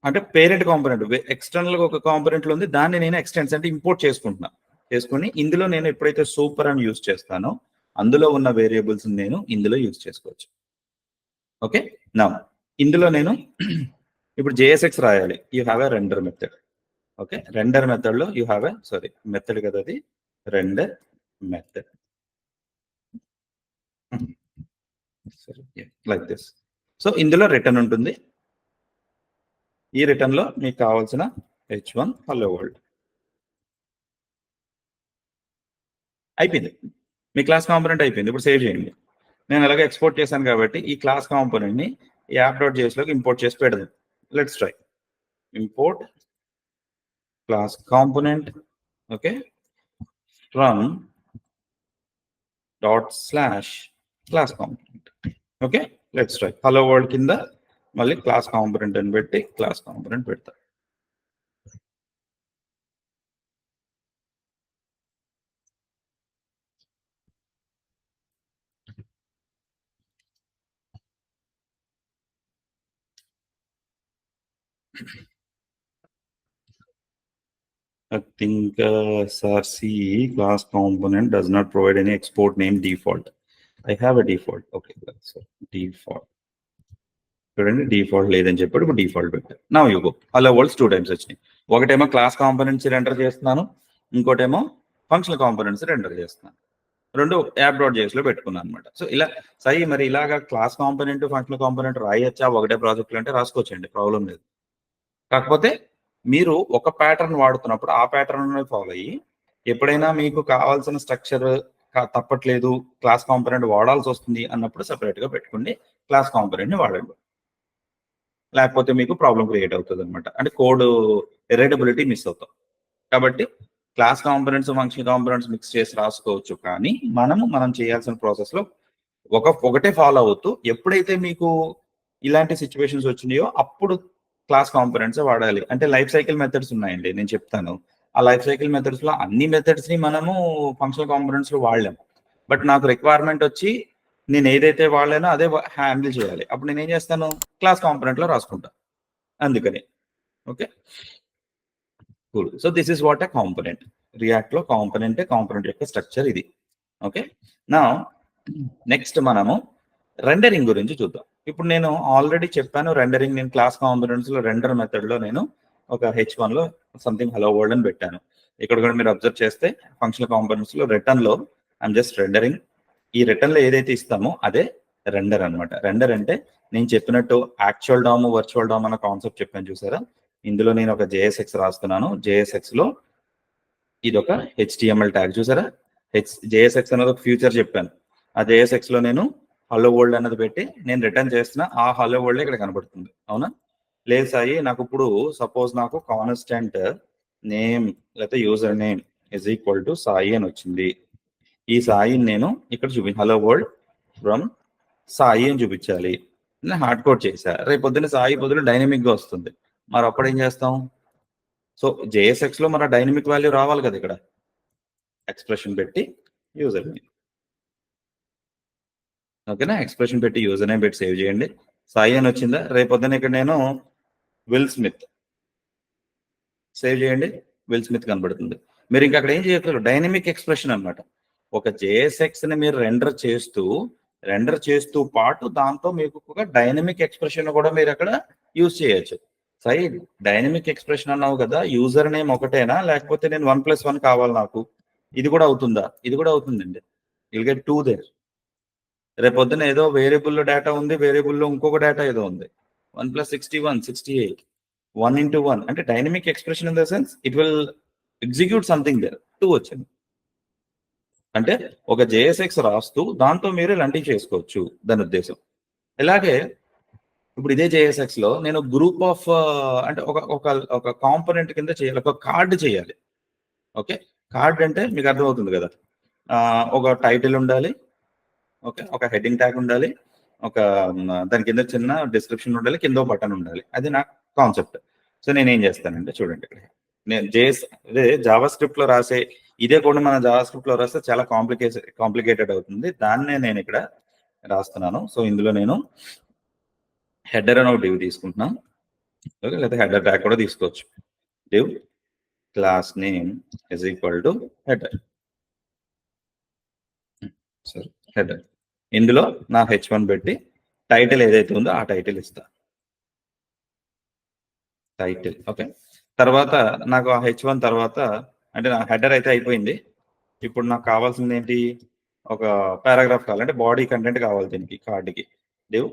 అంటే పేరెంట్ కాంపోనెంట్ ఎక్స్టర్నల్ గా ఒక కాంపోనెంట్ లో ఉంది, దాన్ని నేను ఎక్స్టెన్స్ అంటే ఇంపోర్ట్ చేసుకుని ఇందులో నేను ఎప్పుడైతే సూపర్ అని యూజ్ చేస్తానో అందులో ఉన్న వేరియబుల్స్ నేను ఇందులో యూజ్ చేసుకోవచ్చు. ఓకే, నా ఇందులో నేను ఇప్పుడు JSX రాయాలి, you have a render method. Okay, render method లో యూ హ్యావ్ ఎ మెథడ్ కదా, అది render method like this. So ఇందులో రిటర్న్ ఉంటుంది. ఈ రిటర్న్ లో మీకు కావాల్సిన H1 హలో వరల్డ్ అయిపోయింది. మీ క్లాస్ కాంపోనెంట్ అయిపోయింది. ఇప్పుడు సేవ్ చేయండి. నేను అలాగే ఎక్స్పోర్ట్ చేశాను కాబట్టి ఈ క్లాస్ కాంపోనెంట్ ని ఈ app.js లోకి ఇంపోర్ట్ చేసి పెడదాం. Let's try import class component. Okay, from ./class component. Okay, let's try hello world కింద మళ్ళీ క్లాస్ కాంపోనెంట్ అని పెట్టి క్లాస్ కాంపోనెంట్ పెడతా. I think SRC class component does not provide any export name default. I have a default. Okay, so default. చూడండి default లేదని చెప్పాడు, ఇప్పుడు default పెట్టారు. నా you go hello world 2 times వచ్చినాయి. ఒకటేమో క్లాస్ కాంపోనెంట్స్ రెండర్ చేస్తున్నాను, ఇంకోటేమో ఫంక్షనల్ కాంపోనెంట్స్ రెండర్ చేస్తున్నాను. రెండు app.js లో పెట్టుకున్నాను అనమాట. సో ఇలా మరి ఇలాగా క్లాస్ కాంపోనెంట్ ఫంక్షనల్ కాంపోనెంట్ రాయొచ్చా ఒకటే ప్రాజెక్ట్ అంటే రాసుకోవచ్చండి, ప్రాబ్లం లేదు. కాకపోతే మీరు ఒక ప్యాటర్న్ వాడుతున్నప్పుడు ఆ ప్యాటర్న్ ఫాలో అయ్యి ఎప్పుడైనా మీకు కావాల్సిన స్ట్రక్చర్ తప్పట్లేదు, క్లాస్ కాంపోనెంట్ వాడాల్సి వస్తుంది అన్నప్పుడు సెపరేట్ గా పెట్టుకోండి, క్లాస్ కాంపోనెంట్ ని వాడండి. లేకపోతే మీకు ప్రాబ్లం క్రియేట్ అవుతుంది అనమాట, అంటే కోడ్ ఎరేటబిలిటీ మిస్ అవుతాం. కాబట్టి class components function components mix చేసి రాసుకోవచ్చు, కానీ మనం చేయాల్సిన ప్రాసెస్ లో ఒకటే ఫాలో అవుతూ ఎప్పుడైతే మీకు ఇలాంటి సిచ్యువేషన్స్ వచ్చినాయో అప్పుడు క్లాస్ కాంపోనెంట్స్ వాడాలి. అంటే లైఫ్ సైకిల్ మెథడ్స్ ఉన్నాయండి, నేను చెప్తాను. ఆ లైఫ్ సైకిల్ మెథడ్స్ లో అన్ని మెథడ్స్ ని మనము ఫంక్షనల్ కాంపోనెంట్స్ లో వాడలేం. బట్ నాకు రిక్వైర్మెంట్ వచ్చి నేను ఏదైతే వాడలేనో అదే హ్యాండిల్ చేయాలి. అప్పుడు నేను ఏం చేస్తాను, క్లాస్ కాంపోనెంట్లో రాసుకుంటా. అందుకని okay cool. So this is what a component. React లో కాంపోనెంట్ యొక్క స్ట్రక్చర్ ఇది. ఓకే నా నెక్స్ట్ మనము రెండరింగ్ గురించి చూద్దాం. ఇప్పుడు నేను ఆల్రెడీ చెప్పాను రెండరింగ్, నేను క్లాస్ కాంపోనెంట్స్ లో రెండర్ మెథడ్ లో నేను ఒక H1 లో సంథింగ్ హలో వరల్డ్ అని పెట్టాను. ఇక్కడ కూడా మీరు అబ్జర్వ్ చేస్తే ఫంక్షనల్ కాంపోనెంట్స్ లో రిటర్న్ లో ఐఎమ్ జస్ట్ రెండరింగ్. ఈ రిటర్న్ లో ఏదైతే ఇస్తామో అదే రెండర్ అనమాట. రెండర్ అంటే నేను చెప్పినట్టు యాక్చువల్ డామ్ వర్చువల్ డామ్ అన్న కాన్సెప్ట్ చెప్పాను చూసారా. ఇందులో నేను ఒక JSX రాస్తున్నాను. JSX లో ఇది ఒక HTML ట్యాగ్ చూసారా. JSX అనేది ఒక ఫ్యూచర్ చెప్పాను. ఆ JSX లో నేను హలో వరల్డ్ అన్నది పెట్టి నేను రిటర్న్ చేస్తున్నా. ఆ హలో వరల్డ్ ఇక్కడ కనబడుతుంది. అవునా లేదు సాయి, నాకు ఇప్పుడు సపోజ్ నాకు కాన్స్టెంట్ నేమ్ లేకపోతే user name is equal to Sai అని వచ్చింది. ఈ సాయిని నేను ఇక్కడ హలో వరల్డ్ ఫ్రమ్ సాయి అని చూపించాలి. నేను హార్డ్ కోడ్ చేశా. రేపు పొద్దున్న సాయి పొద్దున డైనమిక్ గా వస్తుంది. మరి అప్పుడు ఏం చేస్తాం? సో JSX లో మన డైనమిక్ వాల్యూ రావాలి కదా. ఇక్కడ ఎక్స్ప్రెషన్ పెట్టి యూజర్ నేమ్, ఓకేనా, ఎక్స్ప్రెషన్ పెట్టి యూజర్ నేమ్ పెట్టి సేవ్ చేయండి. సాయి అని వచ్చిందా. రేపు పొద్దున ఇక్కడ నేను విల్ స్మిత్ సేవ్ చేయండి, విల్ స్మిత్ కనబడుతుంది. మీరు ఇంకా అక్కడ ఏం చేయగలరు, డైనమిక్ ఎక్స్ప్రెషన్ అనమాట. ఒక JSX ని మీరు రెండర్ చేస్తూ పాటు దాంతో మీకు ఒక డైనమిక్ ఎక్స్ప్రెషన్ కూడా మీరు అక్కడ యూజ్ చేయొచ్చు. సై డైనమిక్ ఎక్స్ప్రెషన్ అన్నావు కదా, యూజర్ నేమ్ ఒకటేనా లేకపోతే నేను 1+1 కావాలి నాకు, ఇది కూడా అవుతుందా? ఇది కూడా అవుతుందండి. Will get 2 there. రేపు పొద్దున ఏదో వేరియబుల్లో డేటా ఉంది, వేరియబుల్లో ఇంకొక డేటా ఏదో ఉంది. 1+61 68 1 into 1 అంటే dynamic expression in the sense it will execute something there. 2 వచ్చింది అంటే ఒక JSX రాస్తూ దాంతో మీరు ఇలాంటివి చేసుకోవచ్చు, దాని ఉద్దేశం. ఇలాగే ఇప్పుడు ఇదే JSX లో నేను గ్రూప్ ఆఫ్ అంటే ఒక కాంపోనెంట్ కింద చేయాలి, ఒక కార్డు చేయాలి. ఓకే కార్డ్ అంటే మీకు అర్థమవుతుంది కదా, ఒక టైటిల్ ఉండాలి, ఓకే ఒక హెడ్డింగ్ ట్యాగ్ ఉండాలి, ఒక దాని కింద చిన్న డిస్క్రిప్షన్ ఉండాలి, కింద బటన్ ఉండాలి. అది నా కాన్సెప్ట్. సో నేను ఏం చేస్తానంటే చూడండి, ఇక్కడ నేను అదే జావా స్క్రిప్ట్ లో రాసే ఇదే కూడా మన జావా స్క్రిప్ట్ లో రాస్తే చాలా కాంప్లికేటెడ్ అవుతుంది. దాన్నే నేను ఇక్కడ రాస్తున్నాను. సో ఇందులో నేను హెడర్ అని ఒక డివ్ తీసుకుంటున్నాను, ఓకే, లేదా హెడర్ ట్యాగ్ కూడా తీసుకోవచ్చు. Div class name is equal to header. సరే హెడర్, ఇందులో నా H1 పెట్టి టైటిల్ ఏదైతే ఉందో ఆ టైటిల్ ఇస్తా, టైటిల్. ఓకే తర్వాత నాకు ఆ H1 తర్వాత అంటే నా హెడర్ అయితే అయిపోయింది. ఇప్పుడు నాకు కావాల్సింది ఏంటి, ఒక పారాగ్రాఫ్ కావాలి, అంటే బాడీ కంటెంట్ కావాలి దీనికి, కార్డుకి. Div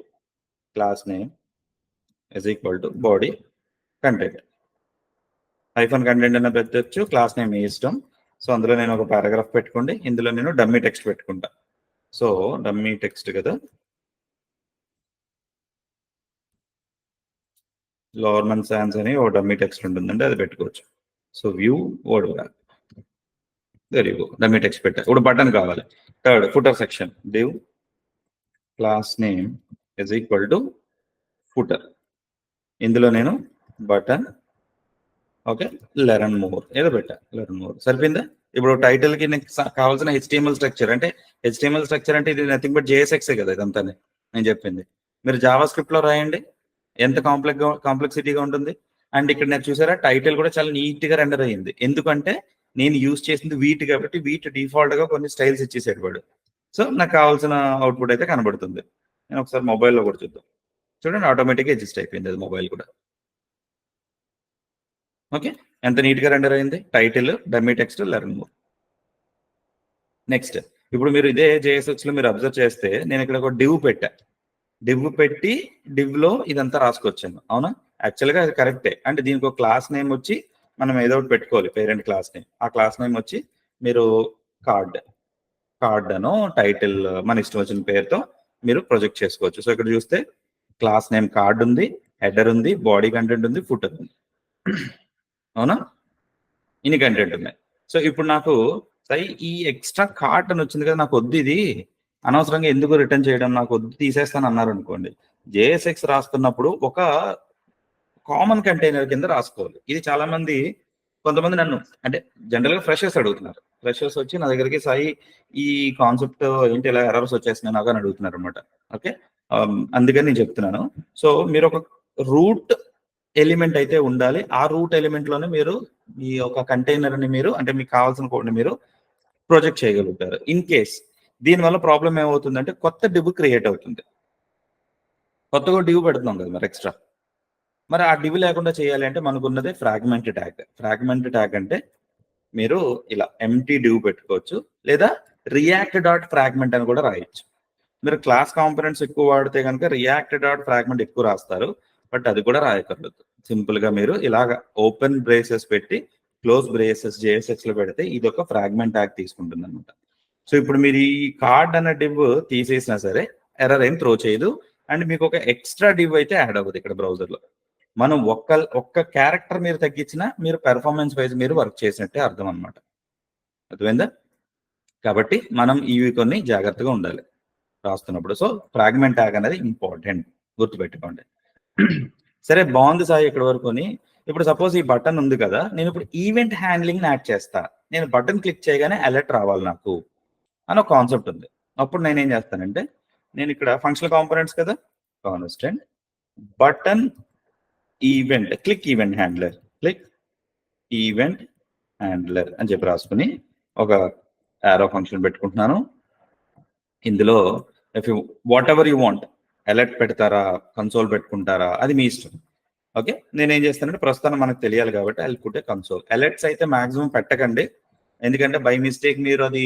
class name is equal to body content, hyphen content అన్న పెట్టచ్చు, క్లాస్ నేమ్ మీ ఇష్టం. సో అందులో నేను ఒక పారాగ్రాఫ్ పెట్టుకోండి, ఇందులో నేను డమ్మీ టెక్స్ట్ పెట్టుకుంటా. సో డమ్మీ టెక్స్ట్ కదా, లోవర్మన్ సాన్స్ అని ఒక డమ్మీ టెక్స్ట్ ఉంటుందండి, అది పెట్టుకోవచ్చు. So view word wrap, very good, dummy text పెట్టా. ఇప్పుడు బటన్ కావాలి, third footer section, div class name is equal to footer, ఇందులో నేను బటన్, ఓకే లెర్న్ మోర్ ఏదో పెట్టా, లెర్న్ మోర్ సరిపోయిందా. ఇప్పుడు టైటిల్ కి నాకు కావాల్సిన HTML స్ట్రక్చర్ అంటే ఇది నథింగ్ బట్ JSX కదా ఇదంతా నేను చెప్పింది. మీరు జావా స్క్రిప్ట్ లో రాయండి, ఎంత కాంప్లెక్సిటీగా ఉంటుంది. అండ్ ఇక్కడ నేను చూసారా టైటిల్ కూడా చాలా నీట్ గా రెండర్ అయ్యింది, ఎందుకంటే నేను యూజ్ చేసింది వీట్ కాబట్టి వీట్ డిఫాల్ట్ గా కొన్ని స్టైల్స్ ఇచ్చేసాడు వాడు. సో నాకు కావాల్సిన అవుట్పుట్ అయితే కనబడుతుంది. నేను ఒకసారి మొబైల్లో కూడా చూద్దాం, చూడండి ఆటోమేటిక్గా అడ్జస్ట్ అయిపోయింది అది మొబైల్ కూడా. ఓకే ఎంత నీట్ గా రెండర్ అయింది, title dummy text learn more. Next ఇప్పుడు మీరు ఇదే JSX లో మీరు అబ్జర్వ్ చేస్తే నేను ఇక్కడ ఒక డివ్ పెట్టా, డివ్ పెట్టి డివ్ లో ఇదంతా రాసుకొచ్చాను. అవునా, యాక్చువల్గా అది కరెక్టే. అంటే దీనికి ఒక క్లాస్ నేమ్ వచ్చి మనం ఏదో ఒకటి పెట్టుకోవాలి, పేరెంట్ క్లాస్ నేమ్. ఆ క్లాస్ నేమ్ వచ్చి మీరు కార్డ్ అనో టైటిల్ మన ఇష్టం వచ్చిన పేరుతో మీరు ప్రొజెక్ట్ చేసుకోవచ్చు. సో ఇక్కడ చూస్తే క్లాస్ నేమ్ కార్డ్ ఉంది, హెడర్ ఉంది, బాడీ కంటెంట్ ఉంది, ఫుటర్ ఉంది. అవునా, ఇన్ని కంటెంట్ ఉన్నాయి. సో ఇప్పుడు నాకు ఈ ఎక్స్ట్రా కార్ట్ అని వచ్చింది కదా, నాకు వద్దు, ఇది అనవసరంగా ఎందుకు రిటర్న్ చేయడం, నాకు వద్దు తీసేస్తాను అన్నారు అనుకోండి, JSX రాస్తున్నప్పుడు ఒక కామన్ కంటైనర్ కింద రాసుకోవాలి. ఇది చాలా మంది కొంతమంది నన్ను అంటే జనరల్ గా ఫ్రెషర్స్ అడుగుతున్నారు, ఫ్రెషర్స్ వచ్చి నా దగ్గరికి సాయి ఈ కాన్సెప్ట్ ఏంటి ఇలా ఎర్రర్స్ వచ్చేస్తున్నాయి నాకు అని అడుగుతున్నారు అనమాట. ఓకే, అందుకని నేను చెప్తున్నాను. సో మీరు ఒక రూట్ ఎలిమెంట్ అయితే ఉండాలి. ఆ రూట్ ఎలిమెంట్ లోనే మీరు మీ ఒక కంటైనర్ ని మీరు అంటే మీకు కావాల్సిన కోడ్ ని మీరు ప్రొజెక్ట్ చేయగలుగుతారు. ఇన్ కేస్ దీనివల్ల ప్రాబ్లం ఏమవుతుందంటే కొత్త డివ్ క్రియేట్ అవుతుంది. కొత్తగా డివ్ పెడుతున్నాం కదా మరి ఎక్స్ట్రా. మరి ఆ డివ్ లేకుండా చేయాలి అంటే మనకు ఉన్నదే ఫ్రాగ్మెంట్ ట్యాగ్. ఫ్రాగ్మెంట్ ట్యాగ్ అంటే మీరు ఇలా ఎంటీ డివ్ పెట్టుకోవచ్చు, లేదా రియాక్ట్ డాట్ ఫ్రాగ్మెంట్ అని కూడా రాయొచ్చు. మీరు క్లాస్ కాంపోనెంట్స్ ఎక్కువ వాడితే కనుక రియాక్ట్ డాట్ ఫ్రాగ్మెంట్ ఎక్కువ రాస్తారు, బట్ అది కూడా రాయకూడదు. సింపుల్ గా మీరు ఇలాగ ఓపెన్ బ్రేసెస్ పెట్టి క్లోజ్ బ్రేసెస్ జేఎస్ఎక్స్ లో పెడితే ఇది ఒక ఫ్రాగ్మెంట్ ట్యాగ్ తీసుకుంటుంది అనమాట. సో ఇప్పుడు మీరు ఈ కార్డ్ అన్న డివ్ తీసేసినా సరే ఎర్రర్ ఏం త్రో చేయదు, అండ్ మీకు ఒక ఎక్స్ట్రా డివ్ అయితే యాడ్ అవ్వదు ఇక్కడ బ్రౌజర్ లో. మనం ఒక్క క్యారెక్టర్ మీరు తగ్గించినా మీరు పెర్ఫార్మెన్స్ వైజ్ మీరు వర్క్ చేసినట్టే అర్థం అనమాట. అర్థమైందా? కాబట్టి మనం ఇవి కొన్ని జాగ్రత్తగా ఉండాలి రాస్తున్నప్పుడు. సో ఫ్రాగ్మెంట్ ట్యాగ్ అనేది ఇంపార్టెంట్, గుర్తుపెట్టుకోండి. సరే, బాగుంది సాయి ఇక్కడ వరకుని. ఇప్పుడు సపోజ్ ఈ బటన్ ఉంది కదా, నేను ఇప్పుడు ఈవెంట్ హ్యాండ్లింగ్ యాడ్ చేస్తా. నేను బటన్ క్లిక్ చేయగానే అలర్ట్ రావాలి నాకు అని ఒక కాన్సెప్ట్ ఉంది. అప్పుడు నేను ఏం చేస్తానంటే, నేను ఇక్కడ ఫంక్షనల్ కాంపోనెంట్స్ కదా, constant button event click event handler, click event handler అని చెప్పి రాసుకుని ఒక యారో ఫంక్షన్ పెట్టుకుంటున్నాను. ఇందులో if you what ever you want, alert పెడతారా, కన్సోల్ పెట్టుకుంటారా, అది మీ ఇష్టం. ఓకే, నేనేం చేస్తానంటే ప్రస్తుతం మనకు తెలియాలి కాబట్టి అది పుట్టే కన్సోల్. అలర్ట్స్ అయితే మాక్సిమం పెట్టకండి, ఎందుకంటే బై మిస్టేక్ మీరు అది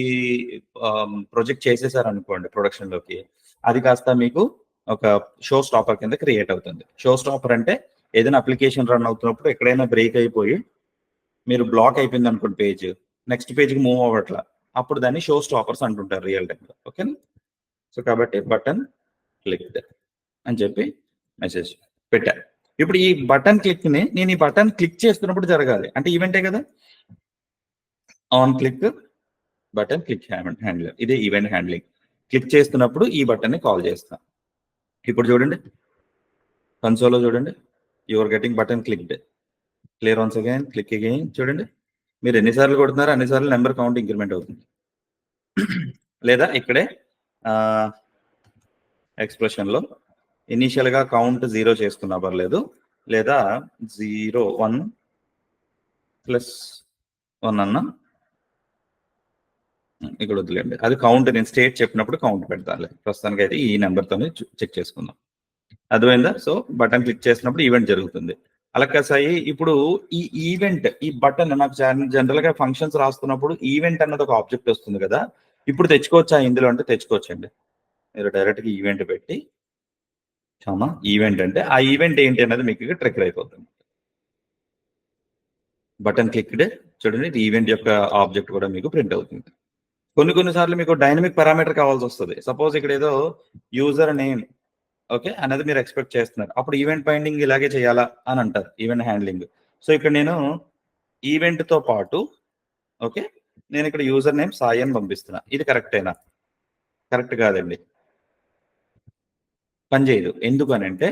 ప్రొజెక్ట్ చేసేసారు అనుకోండి ప్రొడక్షన్ లోకి, అది కాస్త మీకు ఒక షో స్టాపర్ కింద క్రియేట్ అవుతుంది. షో స్టాపర్ అంటే ఏదైనా అప్లికేషన్ రన్ అవుతున్నప్పుడు ఎక్కడైనా బ్రేక్ అయిపోయి మీరు బ్లాక్ అయిపోయింది అనుకోండి పేజ్, నెక్స్ట్ పేజ్కి మూవ్ అవ్వట్లా, అప్పుడు దాన్ని షో స్టాపర్స్ అంటుంటారు రియల్ టైంలో. ఓకేనా? సో కాబట్టి బటన్ క్లిక్ అని చెప్పి మెసేజ్ పెట్టా. ఇప్పుడు ఈ బటన్ క్లిక్ ని నేను ఈ బటన్ క్లిక్ చేస్తున్నప్పుడు జరగాలి, అంటే ఈవెంటే కదా. On click button click handler, ఇదే ఈవెంట్ హ్యాండ్లింగ్. క్లిక్ చేస్తున్నప్పుడు ఈ బటన్ ని కాల్ చేస్తాం. ఇప్పుడు చూడండి కన్సోల్లో చూడండి, your getting button clicked, clear once again, click again. చూడండి మీరు ఎన్నిసార్లు కొడుతున్నారు అన్నిసార్లు నెంబర్ కౌంట్ ఇంక్రిమెంట్ అవుతుంది. లేదా ఇక్కడే ఎక్స్ప్రెషన్ లో ఇనీషియల్ గా కౌంట్ 0 చేసుకున్నా పర్లేదు, లేదా 0 1 +1 అన్నా ఇక్కడ వదిలేండి, అది కౌంట్ నేను స్టేట్ చెప్పినప్పుడు కౌంట్ పెడతాను. ప్రస్తుతానికి అయితే ఈ నెంబర్తోనే చెక్ చేసుకుందాం. అర్థమైందా? సో బటన్ క్లిక్ చేసినప్పుడు ఈవెంట్ జరుగుతుంది. అలా కాసాయి. ఇప్పుడు ఈ ఈవెంట్, ఈ బటన్ నాకు జనరల్ గా ఫంక్షన్స్ రాస్తున్నప్పుడు ఈవెంట్ అన్నది ఒక ఆబ్జెక్ట్ వస్తుంది కదా, ఇప్పుడు తెచ్చుకోవచ్చా ఇందులో అంటే తెచ్చుకోవచ్చండి. మీరు డైరెక్ట్ గా ఈవెంట్ పెట్టి ఈవెంట్ అంటే ఆ ఈవెంట్ ఏంటి అనేది మీకు ట్రిగ్గర్ అయిపోతుంది. బటన్ క్లిక్డ్ చూడండి, ఈవెంట్ యొక్క ఆబ్జెక్ట్ కూడా మీకు ప్రింట్ అవుతుంది. కొన్నిసార్లు మీకు డైనమిక్ పారామీటర్ కావాల్సి వస్తుంది. సపోజ్ ఇక్కడ ఏదో యూజర్ నేమ్ ఓకే అనేది మీరు ఎక్స్పెక్ట్ చేస్తున్నారు, అప్పుడు ఈవెంట్ బైండింగ్ ఇలాగే చేయాలా అని అంటారు, ఈవెంట్ హ్యాండ్లింగ్. సో ఇక్కడ నేను ఈవెంట్ తో పాటు ఓకే నేను ఇక్కడ యూజర్ నేమ్ సాయి అని పంపిస్తున్నా. ఇది కరెక్టేనా? కరెక్ట్ కాదండి, పనిచేయదు. ఎందుకనంటే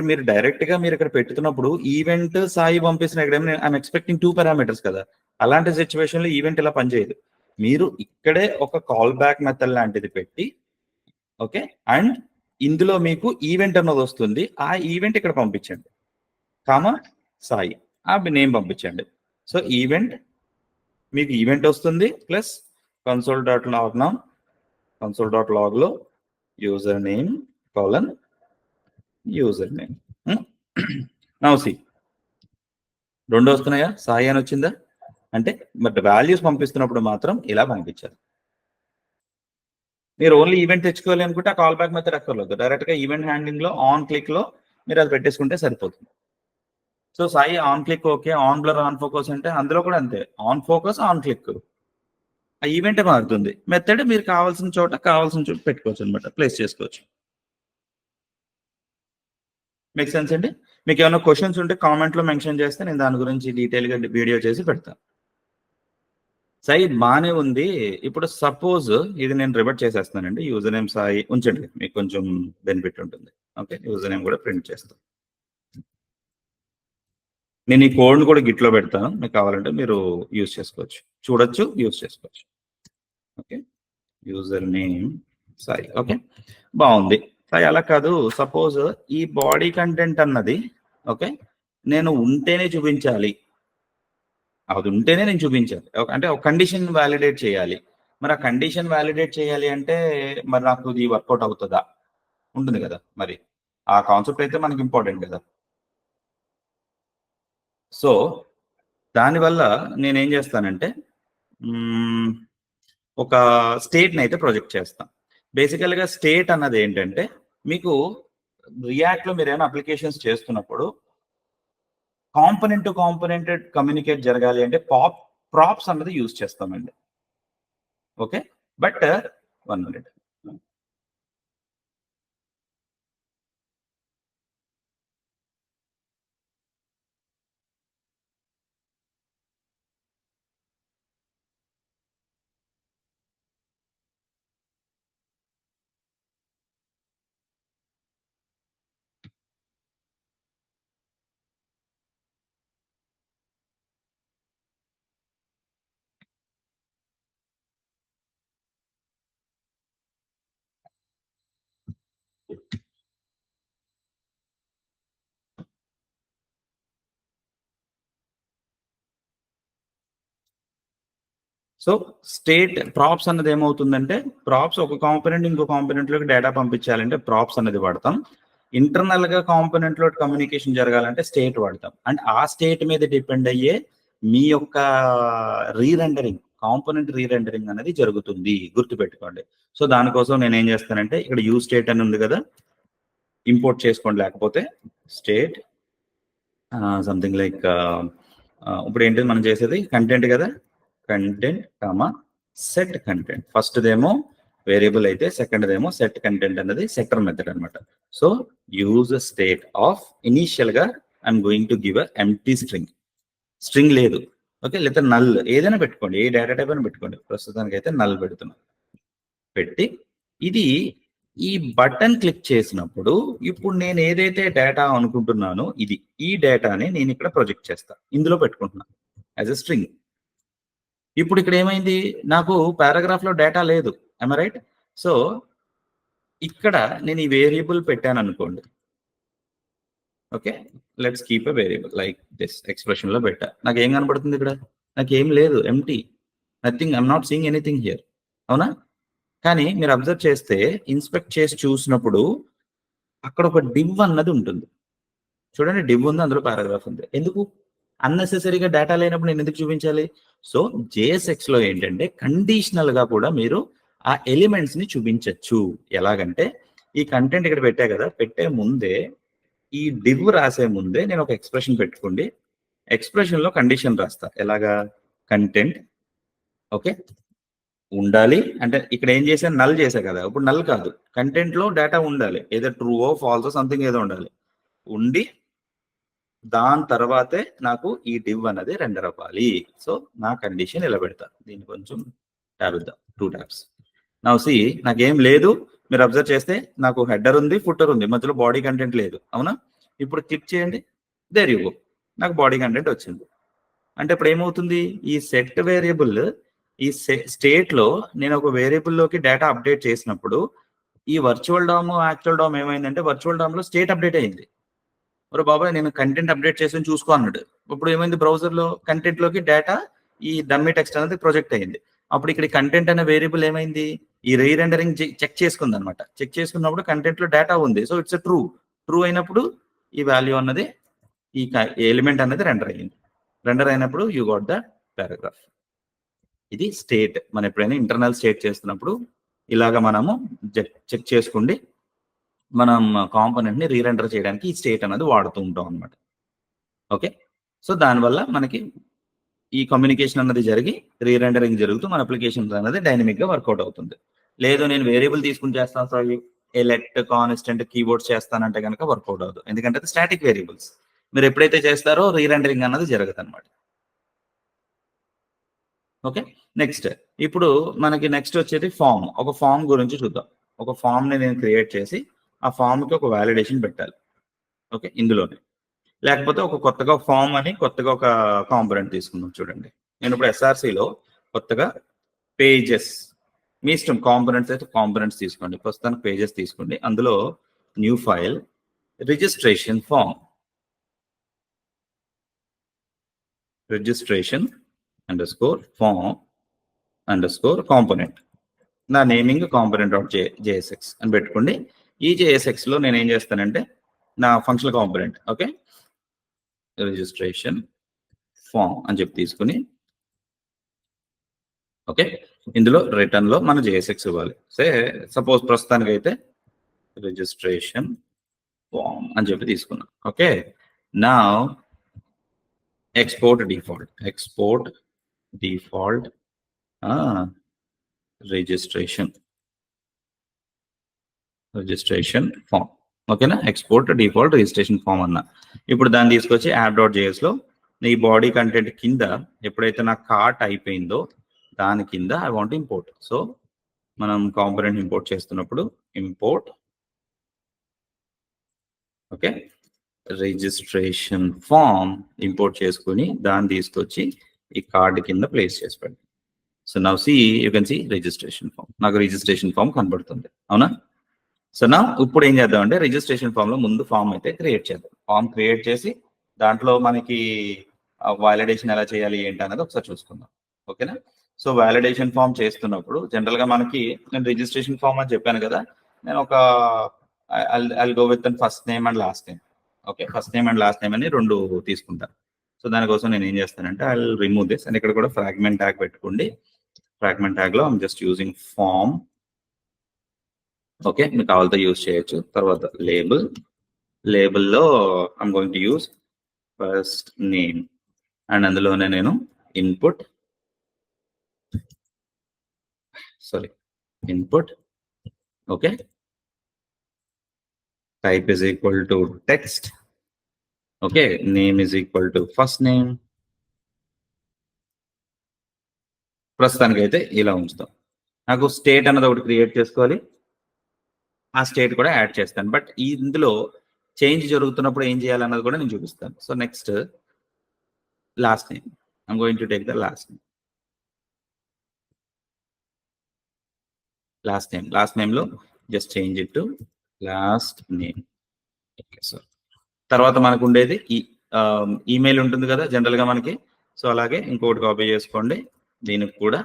మీరు డైరెక్ట్ గా మీరు ఇక్కడ పెట్టుతున్నప్పుడు ఈవెంట్ సాయి పంపిస్తున్న ఇక్కడ ఐఎమ్ ఎక్స్పెక్టింగ్ 2 పారామీటర్స్ కదా, అలాంటి సిచ్యువేషన్ లో ఈవెంట్ ఇలా పనిచేయదు. మీరు ఇక్కడే ఒక కాల్ బ్యాక్ మెథడ్ లాంటిది పెట్టి ఓకే, అండ్ ఇందులో మీకు ఈవెంట్ అన్నది వస్తుంది, ఆ ఈవెంట్ ఇక్కడ పంపించండి, కామా సాయి ఆ నేమ్ పంపించండి. సో ఈవెంట్ మీకు ఈవెంట్ వస్తుంది ప్లస్ console.log లో user name colon user name. Now see 2 వస్తున్నాయా, సాయి అని వచ్చిందా? అంటే బట్ వాల్యూస్ పంపిస్తున్నప్పుడు మాత్రం ఇలా పంపించాలి. మీరు ఓన్లీ ఈవెంట్ తెచ్చుకోవాలి అనుకుంటే ఆ కాల్ బ్యాక్ మెథడ్ అక్కర్లేదు, డైరెక్ట్ గా ఈవెంట్ హ్యాండ్లింగ్ లో ఆన్ క్లిక్ లో మీరు అది పెట్టేసుకుంటే సరిపోతుంది. So Sai on click okay, on blur on focus అంటే అందులో కూడా అంతే, ఆన్ ఫోకస్ ఆన్ క్లిక్ ఆ ఈవెంటే మారుతుంది. మెథడ్ మీరు కావాల్సిన చోట పెట్టుకోవచ్చు అనమాట, ప్లేస్ చేసుకోవచ్చు. మీకు సెన్స్ అండి? మీకు ఏమైనా క్వశ్చన్స్ ఉంటే కామెంట్ లో మెన్షన్ చేస్తే నేను దాని గురించి డీటెయిల్ గా వీడియో చేసి పెడతాను. సాయి బానే ఉంది. ఇప్పుడు సపోజ్ ఇది నేను రివర్ట్ చేసేస్తానండి, యూజర్ నేమ్ సాయి ఉంచండి, మీకు కొంచెం బెనిఫిట్ ఉంటుంది. ఓకే, యూజర్ నేమ్ కూడా ప్రింట్ చేస్తాం. నేను ఈ కోడ్ని కూడా గిట్లో పెడతాను, మీకు కావాలంటే మీరు యూజ్ చేసుకోవచ్చు, చూడొచ్చు, యూజ్ చేసుకోవచ్చు. Okay, user name Sai. Okay, బాగుంది. సాయి అలా కాదు, సపోజ్ ఈ బాడీ కంటెంట్ అన్నది ఓకే నేను ఉంటేనే చూపించాలి, అది ఉంటేనే నేను చూపించాలి, అంటే ఒక కండిషన్ వ్యాలిడేట్ చేయాలి. మరి ఆ కండిషన్ వ్యాలిడేట్ చేయాలి అంటే మరి నాకు ఇది వర్కౌట్ అవుతుందా? ఉంటుంది కదా, మరి ఆ కాన్సెప్ట్ అయితే మనకి ఇంపార్టెంట్ కదా. సో దానివల్ల నేనేం చేస్తానంటే ఒక స్టేట్ని అయితే ప్రొజెక్ట్ చేస్తాం. బేసికల్గా స్టేట్ అన్నది ఏంటంటే మీకు రియాక్ట్లో మీరు ఏమైనా అప్లికేషన్స్ చేస్తున్నప్పుడు కాంపోనెంట్ టు కాంపోనెంట్ కమ్యూనికేట్ జరగాలి అంటే ప్రాప్స్ అన్నది యూజ్ చేస్తామండి. Okay, but 1 minute. So state props అన్నది ఏమవుతుందంటే, ప్రాప్స్ ఒక కాంపోనెంట్ ఇంకో కాంపోనెంట్లోకి డేటా పంపించాలంటే ప్రాప్స్ అన్నది వాడతాం. ఇంటర్నల్గా కాంపోనెంట్లో కమ్యూనికేషన్ జరగాలంటే స్టేట్ వాడతాం. అండ్ ఆ స్టేట్ మీద డిపెండ్ అయ్యే మీ యొక్క రీరెండరింగ్, కాంపోనెంట్ రీరెండరింగ్ అనేది జరుగుతుంది, గుర్తుపెట్టుకోండి. సో దానికోసం నేను ఏం చేస్తానంటే, ఇక్కడ యూజ్ స్టేట్ అని ఉంది కదా, ఇంపోర్ట్ చేసుకోండి, లేకపోతే స్టేట్ సంథింగ్ లైక్ ఇప్పుడు ఏంటి మనం చేసేది కంటెంట్ కదా, content comma set content. First దేమో వేరియబుల్ అయితే సెకండ్ దేమో సెట్ కంటెంట్ అనేది సెక్టర్ మెథడ్ అనమాట. So use state of initial గా I'm going to give a empty string లేదు, ఓకే, లేదా నల్ ఏదైనా పెట్టుకోండి, ఏ డేటా టైప్ అయినా పెట్టుకోండి, ప్రస్తుతానికి అయితే నల్ పెడుతున్నాం. పెట్టి ఇది ఈ బటన్ క్లిక్ చేసినప్పుడు ఇప్పుడు నేను ఏదైతే డేటా అనుకుంటున్నానో ఇది, ఈ డేటాని నేను ఇక్కడ ప్రొజెక్ట్ చేస్తా, ఇందులో పెట్టుకుంటున్నాను యాజ్ ఎ స్ట్రింగ్. ఇప్పుడు ఇక్కడ ఏమైంది, నాకు పారాగ్రాఫ్ లో డేటా లేదు, ఐమ్ రైట్. సో ఇక్కడ నేను ఈ వేరియబుల్ పెట్టాను అనుకోండి, okay, let's keep a variable like this, expression లో పెట్టా, నాకు ఏం కనబడుతుంది ఇక్కడ, నాకు ఏం లేదు, empty, nothing, I'm not seeing anything here, అవునా? కానీ మీరు అబ్జర్వ్ చేస్తే, ఇన్స్పెక్ట్ చేసి చూసినప్పుడు అక్కడ ఒక డివ్ అన్నది ఉంటుంది, చూడండి, డివ్ ఉంది, అందులో పారాగ్రాఫ్ ఉంది. ఎందుకు? అన్నెసెసరీగా డేటా లేనప్పుడు నేను ఎందుకు చూపించాలి? సో జేఎస్ఎక్స్ లో ఏంటంటే కండిషనల్ గా కూడా మీరు ఆ ఎలిమెంట్స్ ని చూపించవచ్చు. ఎలాగంటే ఈ కంటెంట్ ఇక్కడ పెట్టా కదా, పెట్టే ముందే ఈ డివ్ రాసే ముందే నేను ఒక ఎక్స్ప్రెషన్ పెట్టుకోండి, ఎక్స్ప్రెషన్ లో కండిషన్ రాస్తా, ఎలాగా, కంటెంట్ ఓకే ఉండాలి అంటే, ఇక్కడ ఏం చేశాను, నల్ చేశా కదా, ఇప్పుడు నల్ కాదు, కంటెంట్ లో డేటా ఉండాలి, ఏదో ట్రూ ఓ ఫాల్స్ సంథింగ్ ఏదో ఉండాలి, ఉండి దాని తర్వాతే నాకు ఈ డివ్ అనేది రెండర్ అవ్వాలి. సో నా కండిషన్ ఇలా పెడతా, దీన్ని కొంచెం ట్యాబ్ ఇద్దాం, 2 ట్యాబ్స్. నా సి నాకేం లేదు, మీరు అబ్జర్వ్ చేస్తే నాకు హెడర్ ఉంది, ఫుటర్ ఉంది, మధ్యలో బాడీ కంటెంట్ లేదు, అవునా? ఇప్పుడు క్లిక్ చేయండి, దేర్ యు గో, నాకు బాడీ కంటెంట్ వచ్చింది. అంటే ఇప్పుడు ఏమవుతుంది, ఈ సెట్ వేరియబుల్ ఈ స్టేట్ లో నేను ఒక వేరియబుల్లోకి డేటా అప్డేట్ చేసినప్పుడు ఈ వర్చువల్ డామ్ యాక్చువల్ డామ్ ఏమైందంటే, వర్చువల్ డామ్ లో స్టేట్ అప్డేట్ అయింది. మరి బాబాయ్ నేను కంటెంట్ అప్డేట్ చేసి చూసుకో అన్నాడు. ఇప్పుడు ఏమైంది, బ్రౌజర్ లో కంటెంట్ లోకి డేటా ఈ డమ్మీ టెక్స్ట్ అనేది ప్రొజెక్ట్ అయింది. అప్పుడు ఇక్కడ కంటెంట్ అనే వేరియబుల్ ఏమైంది, ఈ రీరెండరింగ్ చెక్ చేసుకుంది అనమాట. చెక్ చేసుకున్నప్పుడు కంటెంట్ లో డేటా ఉంది, సో ఇట్స్ ట్రూ. ట్రూ అయినప్పుడు ఈ వాల్యూ అన్నది, ఈ ఎలిమెంట్ అనేది రెండర్ అయ్యింది. రెండర్ అయినప్పుడు యూ గాట్ ద పారాగ్రాఫ్. ఇది స్టేట్. మనం ఎప్పుడైనా ఇంటర్నల్ స్టేట్ చేస్తున్నప్పుడు ఇలాగ మనము చెక్ చేసుకోండి, మనం కాంపోనెంట్ ని రీరెండర్ చేయడానికి ఈ స్టేట్ అనేది వాడుతూ ఉంటాం అనమాట. ఓకే, సో దానివల్ల మనకి ఈ కమ్యూనికేషన్ అన్నది జరిగి రీరెండరింగ్ జరుగుతూ మన అప్లికేషన్ అనేది డైనమిక్ గా వర్కౌట్ అవుతుంది. లేదు నేను వేరియబుల్ తీసుకుని చేస్తాను సార్, ఎలెక్ట్ కాన్స్టెంట్ కీబోర్డ్ చేస్తానంటే కనుక వర్కౌట్ అవ్వదు, ఎందుకంటే అది స్టాటిక్ వేరియబుల్స్. మీరు ఎప్పుడైతే చేస్తారో రీరెండరింగ్ అన్నది జరగదు అనమాట. ఓకే, నెక్స్ట్ ఇప్పుడు మనకి నెక్స్ట్ వచ్చేది ఫామ్. ఒక ఫామ్ గురించి చూద్దాం. ఒక ఫామ్ ని నేను క్రియేట్ చేసి ఆ ఫామ్ కి ఒక వ్యాలిడేషన్ పెట్టాలి. ఓకే, ఇందులోనే లేకపోతే ఒక కొత్తగా ఫామ్ అని కొత్తగా ఒక కాంపోనెంట్ తీసుకుందాం. చూడండి, నేను ఇప్పుడు SRCలో కొత్తగా పేజెస్, మీ ఇష్టం, కాంపోనెంట్స్ అయితే కాంపోనెంట్స్ తీసుకోండి. ప్రస్తుతానికి పేజెస్ తీసుకోండి. అందులో new file, registration form, registration _form _component, నా నేమింగ్ కాంపోనెంట్ డాట్ JSX అని పెట్టుకోండి. ఈ JSX లో నేను ఏం చేస్తానంటే నా functional component, okay, registration form అని చెప్పి తీసుకుని, ఓకే, ఇందులో రిటర్న్ లో మన JSX ఇవ్వాలి. సపోజ్ ప్రస్తుతానికి అయితే రిజిస్ట్రేషన్ ఫామ్ అని చెప్పి తీసుకున్నాం. ఓకే, నా export default registration form, ఓకేనా, ఎక్స్పోర్ట్ డిఫాల్ట్ రిజిస్ట్రేషన్ ఫామ్ అన్న. ఇప్పుడు దాన్ని తీసుకొచ్చి app.js లో ఈ బాడీ కంటెంట్ కింద ఎప్పుడైతే నా కార్ట్ అయిపోయిందో దాని కింద ఐ వాంట్ ఇంపోర్ట్. సో మనం కాంపోనెంట్ ఇంపోర్ట్ చేస్తున్నప్పుడు import, okay, registration form import చేసుకుని దాన్ని తీసుకొచ్చి ఈ కార్డ్ కింద ప్లేస్ చేసి పెట్టండి. So now see you can see registration form, నాకు రిజిస్ట్రేషన్ ఫామ్ కనబడుతుంది, అవునా. సో నా ఇప్పుడు ఏం చేద్దాం అంటే రిజిస్ట్రేషన్ ఫామ్ లో ముందు ఫామ్ అయితే క్రియేట్ చేద్దాం. ఫామ్ క్రియేట్ చేసి దాంట్లో మనకి వాలిడేషన్ ఎలా చేయాలి ఏంటి అనేది ఒకసారి చూసుకుందాం, ఓకేనా. సో వాలిడేషన్ ఫామ్ చేస్తున్నప్పుడు జనరల్ గా మనకి, నేను రిజిస్ట్రేషన్ ఫామ్ అని చెప్పాను కదా, నేను ఒక I'll go with first name and last name, okay, first name and last name అని 2 తీసుకుంటాను. సో దానికోసం నేను ఏం చేస్తానంటే ఐ రిమూవ్ దిస్ అండ్ ఇక్కడ కూడా ఫ్రాగ్మెంట్ ట్యాగ్ పెట్టుకోండి. ఫ్రాగ్మెంట్ ట్యాగ్ లో I'm just using form, okay, మీకు కావాలతో యూజ్ చేయొచ్చు. తర్వాత లేబుల్లో I'm going to use first name and అందులోనే నేను input, okay, type is equal to text, okay, name is equal to first name. ప్రస్తుతానికి అయితే ఇలా ఉంచుతాం. నాకు స్టేట్ అన్నది ఒకటి క్రియేట్ చేసుకోవాలి, ఆ స్టేట్ కూడా యాడ్ చేస్తాను. బట్ ఇందులో చేంజ్ జరుగుతున్నప్పుడు ఏం చేయాలన్నది కూడా నేను చూపిస్తాను. So next last name, I'm going to take the last name లో just change it to last name. Okay, so తర్వాత మనకు ఉండేది ఈ ఈమెయిల్ ఉంటుంది కదా జనరల్ గా మనకి. సో అలాగే ఇంకోటి కాపీ చేసుకోండి, దీనికి కూడా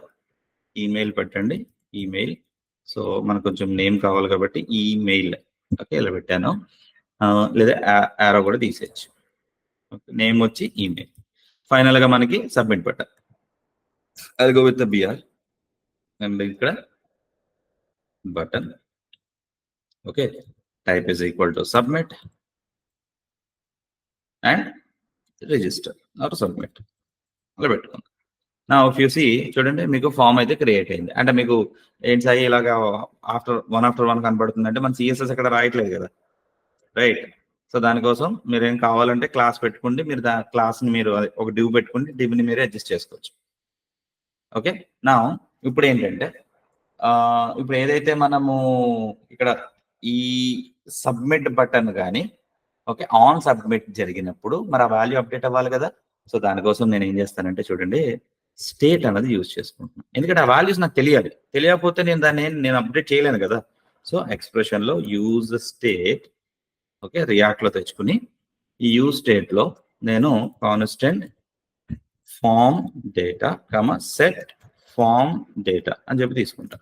ఈమెయిల్ పెట్టండి, ఈమెయిల్. సో మనకు కొంచెం నేమ్ కావాలి కాబట్టి ఈమెయిల్, ఓకే, ఇలా పెట్టాను. లేదా యారో కూడా తీసేయచ్చు, నేమ్ వచ్చి ఈమెయిల్. ఫైనల్ గా మనకి సబ్మిట్ బటన్, అది గో విత్ బిఆర్ అండ్ ఇక్కడ button, okay, type is equal to submit and register or submit అలా పెట్టుకుందాం. నా ఇఫ్ యూ సీ చూడండి, మీకు ఫామ్ అయితే క్రియేట్ అయింది. అంటే మీకు ఏంటి సాయి ఇలాగా ఆఫ్టర్ వన్ కనబడుతుంది అంటే మన CSS అక్కడ రాయట్లేదు కదా, రైట్. సో దానికోసం మీరు ఏం కావాలంటే క్లాస్ పెట్టుకోండి, మీరు క్లాస్ని మీరు ఒక డివ్ పెట్టుకోండి, డివ్ని మీరే అడ్జస్ట్ చేసుకోవచ్చు. ఓకే, నా ఇప్పుడు ఏంటంటే ఇప్పుడు ఏదైతే మనము ఇక్కడ ఈ సబ్మిట్ బటన్ కానీ, ఓకే, ఆన్ సబ్మిట్ జరిగినప్పుడు మరి ఆ వాల్యూ అప్డేట్ అవ్వాలి కదా. సో దానికోసం నేను ఏం చేస్తానంటే చూడండి, స్టేట్ అనేది యూజ్ చేసుకుంటున్నాను. ఎందుకంటే ఆ వాల్యూస్ నాకు తెలియకపోతే నేను దాన్ని అప్డేట్ చేయలేను కదా. సో ఎక్స్ప్రెషన్ లో యూజ్ స్టేట్, ఓకే, రియాక్ట్ లో తెచ్చుకుని ఈ యూజ్ స్టేట్ లో నేను constant form data set form data అని చెప్పి తీసుకుంటా,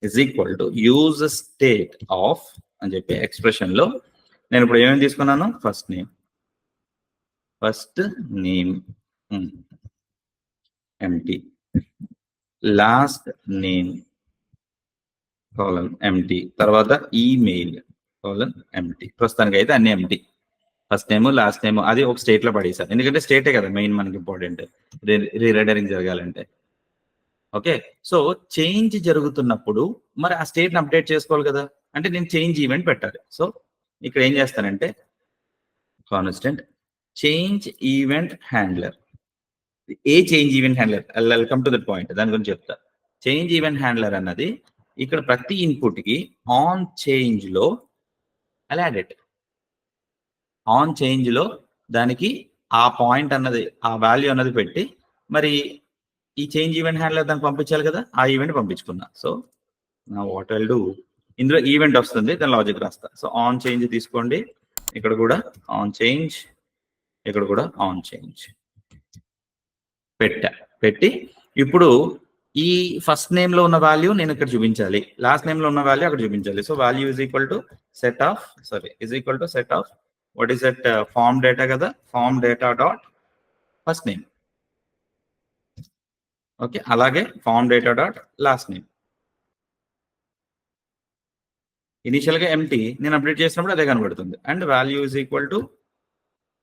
is equal to use state of అని చెప్పి ఎక్స్ప్రెషన్ లో నేను ఇప్పుడు ఏమేమి తీసుకున్నాను, first name empty, last name colon empty, తర్వాత ఈమెయిల్ కాలన్ ఎంటీ. ప్రస్తుతానికి అయితే అన్ని empty, first name last name అది ఒక స్టేట్ లో పడేసాను, ఎందుకంటే స్టేటే కదా మెయిన్ మనకి ఇంపార్టెంట్ రీరెండరింగ్ జరగాలంటే. ఓకే, సో చేంజ్ జరుగుతున్నప్పుడు మరి ఆ స్టేట్ ని అప్డేట్ చేసుకోవాలి కదా, అంటే నేను చేంజ్ ఈవెంట్ పెట్టాలి. సో ఇక్కడ ఏం చేస్తానంటే constant change event handler. A change event handler, welcome to that point, దాని గురించి చెప్తా. చేంజ్ ఈవెంట్ హ్యాండ్లర్ అన్నది ఇక్కడ ప్రతి ఇన్పుట్ కి ఆన్ చేంజ్ లో అలా యాడ్ ఆన్ చేంజ్లో దానికి ఆ పాయింట్ అన్నది, ఆ వాల్యూ అన్నది పెట్టి, మరి ఈ చేంజ్ ఈవెంట్ హ్యాండ్లర్ దానికి పంపించాలి కదా, ఆ ఈవెంట్ పంపించుకున్నా. సో నా వాట్ ఐల్ డూ, ఇందులో ఈవెంట్ వస్తుంది, దాని లాజిక్ రాస్తా. సో ఆన్ చేంజ్ తీసుకోండి, ఇక్కడ కూడా ఆన్ చేంజ్, ఇక్కడ కూడా ఆన్ చేంజ్ పెట్టి ఇప్పుడు ఈ ఫస్ట్ నేమ్ లో ఉన్న వాల్యూ నేను ఇక్కడ చూపించాలి, లాస్ట్ నేమ్ లో ఉన్న వాల్యూ అక్కడ చూపించాలి. So value is equal to set of what is that, form data కదా, form data dot first name. Okay, అలాగే form data dot last name. Initial గా ఎంటీ, నేను అప్డేట్ చేసినప్పుడు అదే కనబడుతుంది. And value is equal to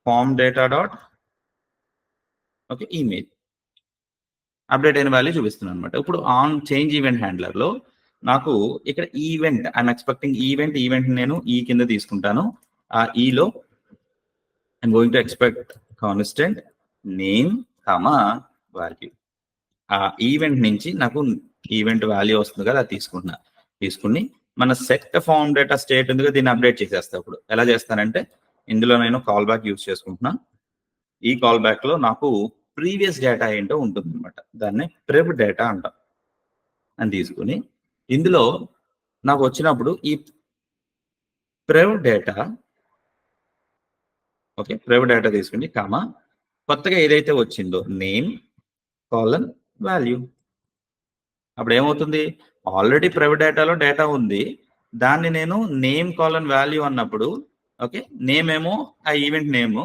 form data dot okay email, update అయిన value చూపిస్తున్నాను అనమాట. ఇప్పుడు ఆన్ చేంజ్ ఈవెంట్ హ్యాండ్లర్ లో నాకు ఇక్కడ ఈవెంట్, ఐఎమ్ ఎక్స్పెక్టింగ్ ఈవెంట్ నేను ఈ కింద తీసుకుంటాను. ఆ ఈలో I'm going to expect constant name comma value. ఆ ఈవెంట్ నుంచి నాకు ఈవెంట్ వాల్యూ వస్తుంది కదా, అది తీసుకుని మన సెట్ ఫార్మ్ డేటా స్టేట్ ఉంది కదా, దీన్ని అప్డేట్ చేసేస్తా. ఇప్పుడు ఎలా చేస్తానంటే, ఇందులో నేను కాల్ బ్యాక్ యూజ్ చేసుకుంటున్నా. ఈ కాల్ బ్యాక్ లో నాకు ప్రీవియస్ డేటా ఏంటో ఉంటుంది అనమాట, దాన్ని ప్రెవ్ డేటా అంటాం. అని తీసుకుని ఇందులో నాకు వచ్చినప్పుడు ఈ ప్రెవ్ డేటా, ఓకే ప్రెవ్ డేటా తీసుకుని కామా కొత్తగా ఏదైతే వచ్చిందో నేమ్ కాలన్ వాల్యూ. అప్పుడు ఏమవుతుంది, ఆల్రెడీ ప్రెవ్ డేటాలో డేటా ఉంది, దాన్ని నేను నేమ్ కాలన్ వాల్యూ అన్నప్పుడు, ఓకే నేమ్ ఏమో ఆ ఈవెంట్ నేమ్,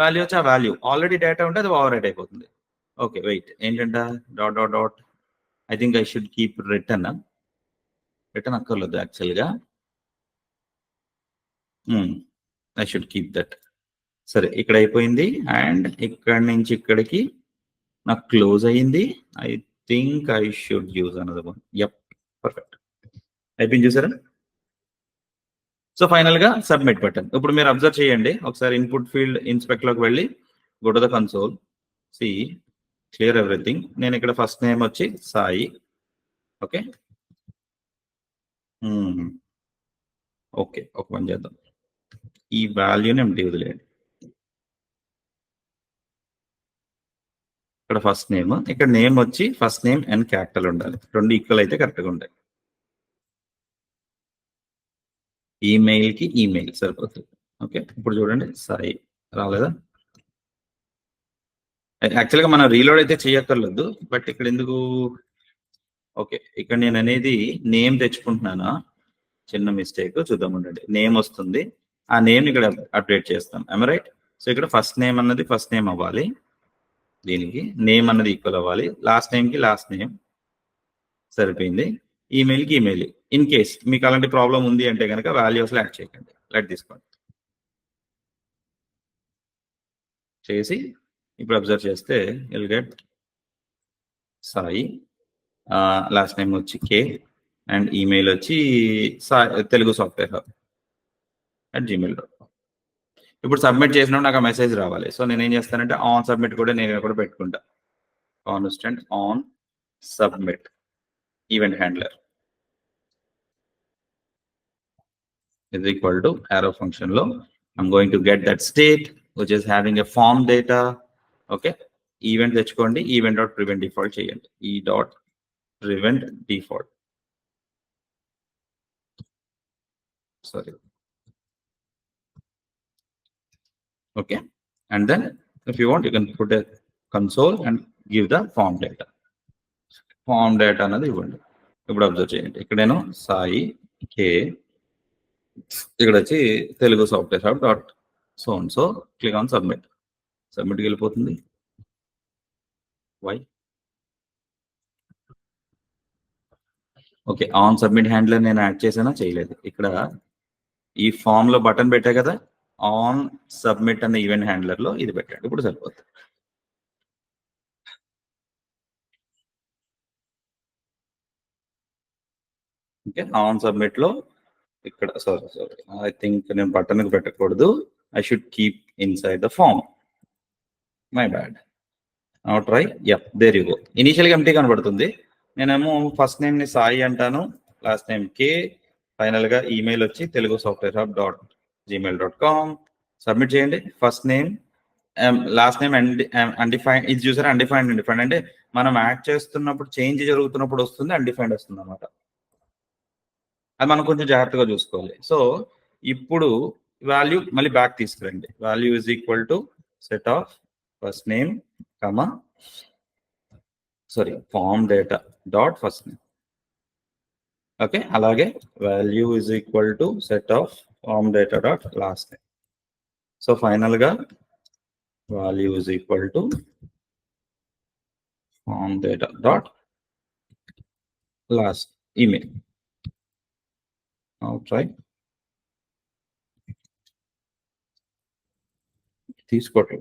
వాల్యూ వచ్చి ఆ వాల్యూ, ఆల్రెడీ డేటా ఉంటే అది ఓవర్ రైట్ అయిపోతుంది. ఓకే వెయిట్, ఏంటంట dot dot dot, I think I should keep return అక్కర్లేదు యాక్చువల్గా, ఐ షుడ్ కీప్ దట్. సరే ఇక్కడ అయిపోయింది, అండ్ ఇక్కడ నుంచి ఇక్కడికి నాకు క్లోజ్ అయ్యింది. I think I should use another one. Yup, perfect, అయిపోయింది చూసారా. సో ఫైనల్ గా సబ్మిట్ బటన్. ఇప్పుడు మీరు అబ్జర్వ్ చేయండి ఒకసారి, ఇన్పుట్ ఫీల్డ్ ఇన్స్పెక్ట్ లోకి వెళ్ళి go to the console, see clear everything. నేను ఇక్కడ ఫస్ట్ నేమ్ వచ్చి సాయి, ఓకే ఓకే ఒక పని చేద్దాం, ఈ వాల్యూని ఎంటీ వదిలేయండి. ఇక్కడ ఫస్ట్ నేమ్, ఇక్కడ నేమ్ వచ్చి ఫస్ట్ నేమ్ అండ్ క్యాపిటల్ ఉండాలి, రెండు ఈక్వల్ అయితే కరెక్ట్గా ఉంటాయి. ఈమెయిల్ కి ఈమెయిల్ సరిపోతుంది. ఓకే ఇప్పుడు చూడండి సాయి రాలేదా, యాక్చువల్గా మనం రీలోడ్ అయితే చేయక్కర్లేదు, బట్ ఇక్కడ ఎందుకు, ఓకే ఇక్కడ నేను అనేది నేమ్ తెచ్చుకుంటున్నానా, చిన్న మిస్టేక్, చూద్దాం ఉండండి. నేమ్ వస్తుంది, ఆ నేమ్ ఇక్కడ అప్డేట్ చేస్తాం, ఐమ్ రైట్. సో ఇక్కడ ఫస్ట్ నేమ్ అన్నది ఫస్ట్ నేమ్ అవ్వాలి, దీనికి నేమ్ అన్నది ఈక్వల్ అవ్వాలి, లాస్ట్ నేమ్ కి లాస్ట్ నేమ్, సరిపోయింది. ఈమెయిల్ కి ఈమెయిల్. ఇన్ కేస్ మీకు అలాంటి ప్రాబ్లం ఉంది అంటే కనుక వాల్యూస్ యాడ్ చేయకండి, లైట్ తీసుకోండి. చేసి ఇప్పుడు అబ్జర్వ్ చేస్తే will get Sai, last name వచ్చి కే, అండ్ ఈమెయిల్ వచ్చి తెలుగు సాఫ్ట్వేర్ హబ్ @gmail.com. ఇప్పుడు సబ్మిట్ చేసినప్పుడు నాకు ఆ మెసేజ్ రావాలి. సో నేను ఏం చేస్తానంటే ఆన్ సబ్మిట్ కూడా నేను కూడా పెట్టుకుంటా, constant on submit event handler is equal to arrow function లో I'm going to get that state which is having a form data. Okay event తెచ్చుకోండి, ఈవెంట్ డాట్ ప్రివెంట్ డిఫాల్ట్ చేయండి, e dot prevent default, sorry okay. And then if you want you can put a console and give the form data, form data అనేది ఇవ్వండి. ఇప్పుడు observe చేయండి, ఇక్కడ నేను Sai K, ఇక్కడ వచ్చి Telugu software hub dot so click on submit, సబ్మిట్కి వెళ్ళిపోతుంది. Why okay on submit handler నేను యాడ్ చేసానా, చేయలేదు. ఇక్కడ ఈ ఫామ్ లో బటన్ పెట్టా కదా, ఆన్ సబ్మిట్ అన్న ఈవెంట్ హ్యాండ్లర్ లో ఇది పెట్టాడు, ఇప్పుడు సరిపోతుంది. ఓకే ఆన్ సబ్మిట్ లో ఇక్కడ సారీ ఐ థింక్ నేను బటన్ పెట్టకూడదు, I should keep inside the form, my bad. Now try, yup there you go. Initial గా ఎంటీ కనబడుతుంది, నేనేమో ఫస్ట్ నేమ్ ని సాయి అంటాను, లాస్ట్ నేమ్ కే, ఫైనల్ గా ఈమెయిల్ వచ్చి Telugu software hub .gmail.com, submit చేయండి. First name, last name undefined. ఇది చూసారా, అన్డిఫైన్డ్ అన్డిఫైన్డ్ అంటే మనం యాడ్ చేస్తున్నప్పుడు చేంజ్ జరుగుతున్నప్పుడు వస్తుంది, అన్డిఫైన్డ్ వస్తుంది అనమాట. అది మనం కొంచెం జాగ్రత్తగా చూసుకోవాలి. సో ఇప్పుడు వాల్యూ మళ్ళీ బ్యాక్ తీసుకురండి. Value is equal to set of first name comma form data dot first name. Okay, అలాగే value is equal to set of form data dot last name. So final గా value is equal to form data dot last email. Try తీసుకోండి.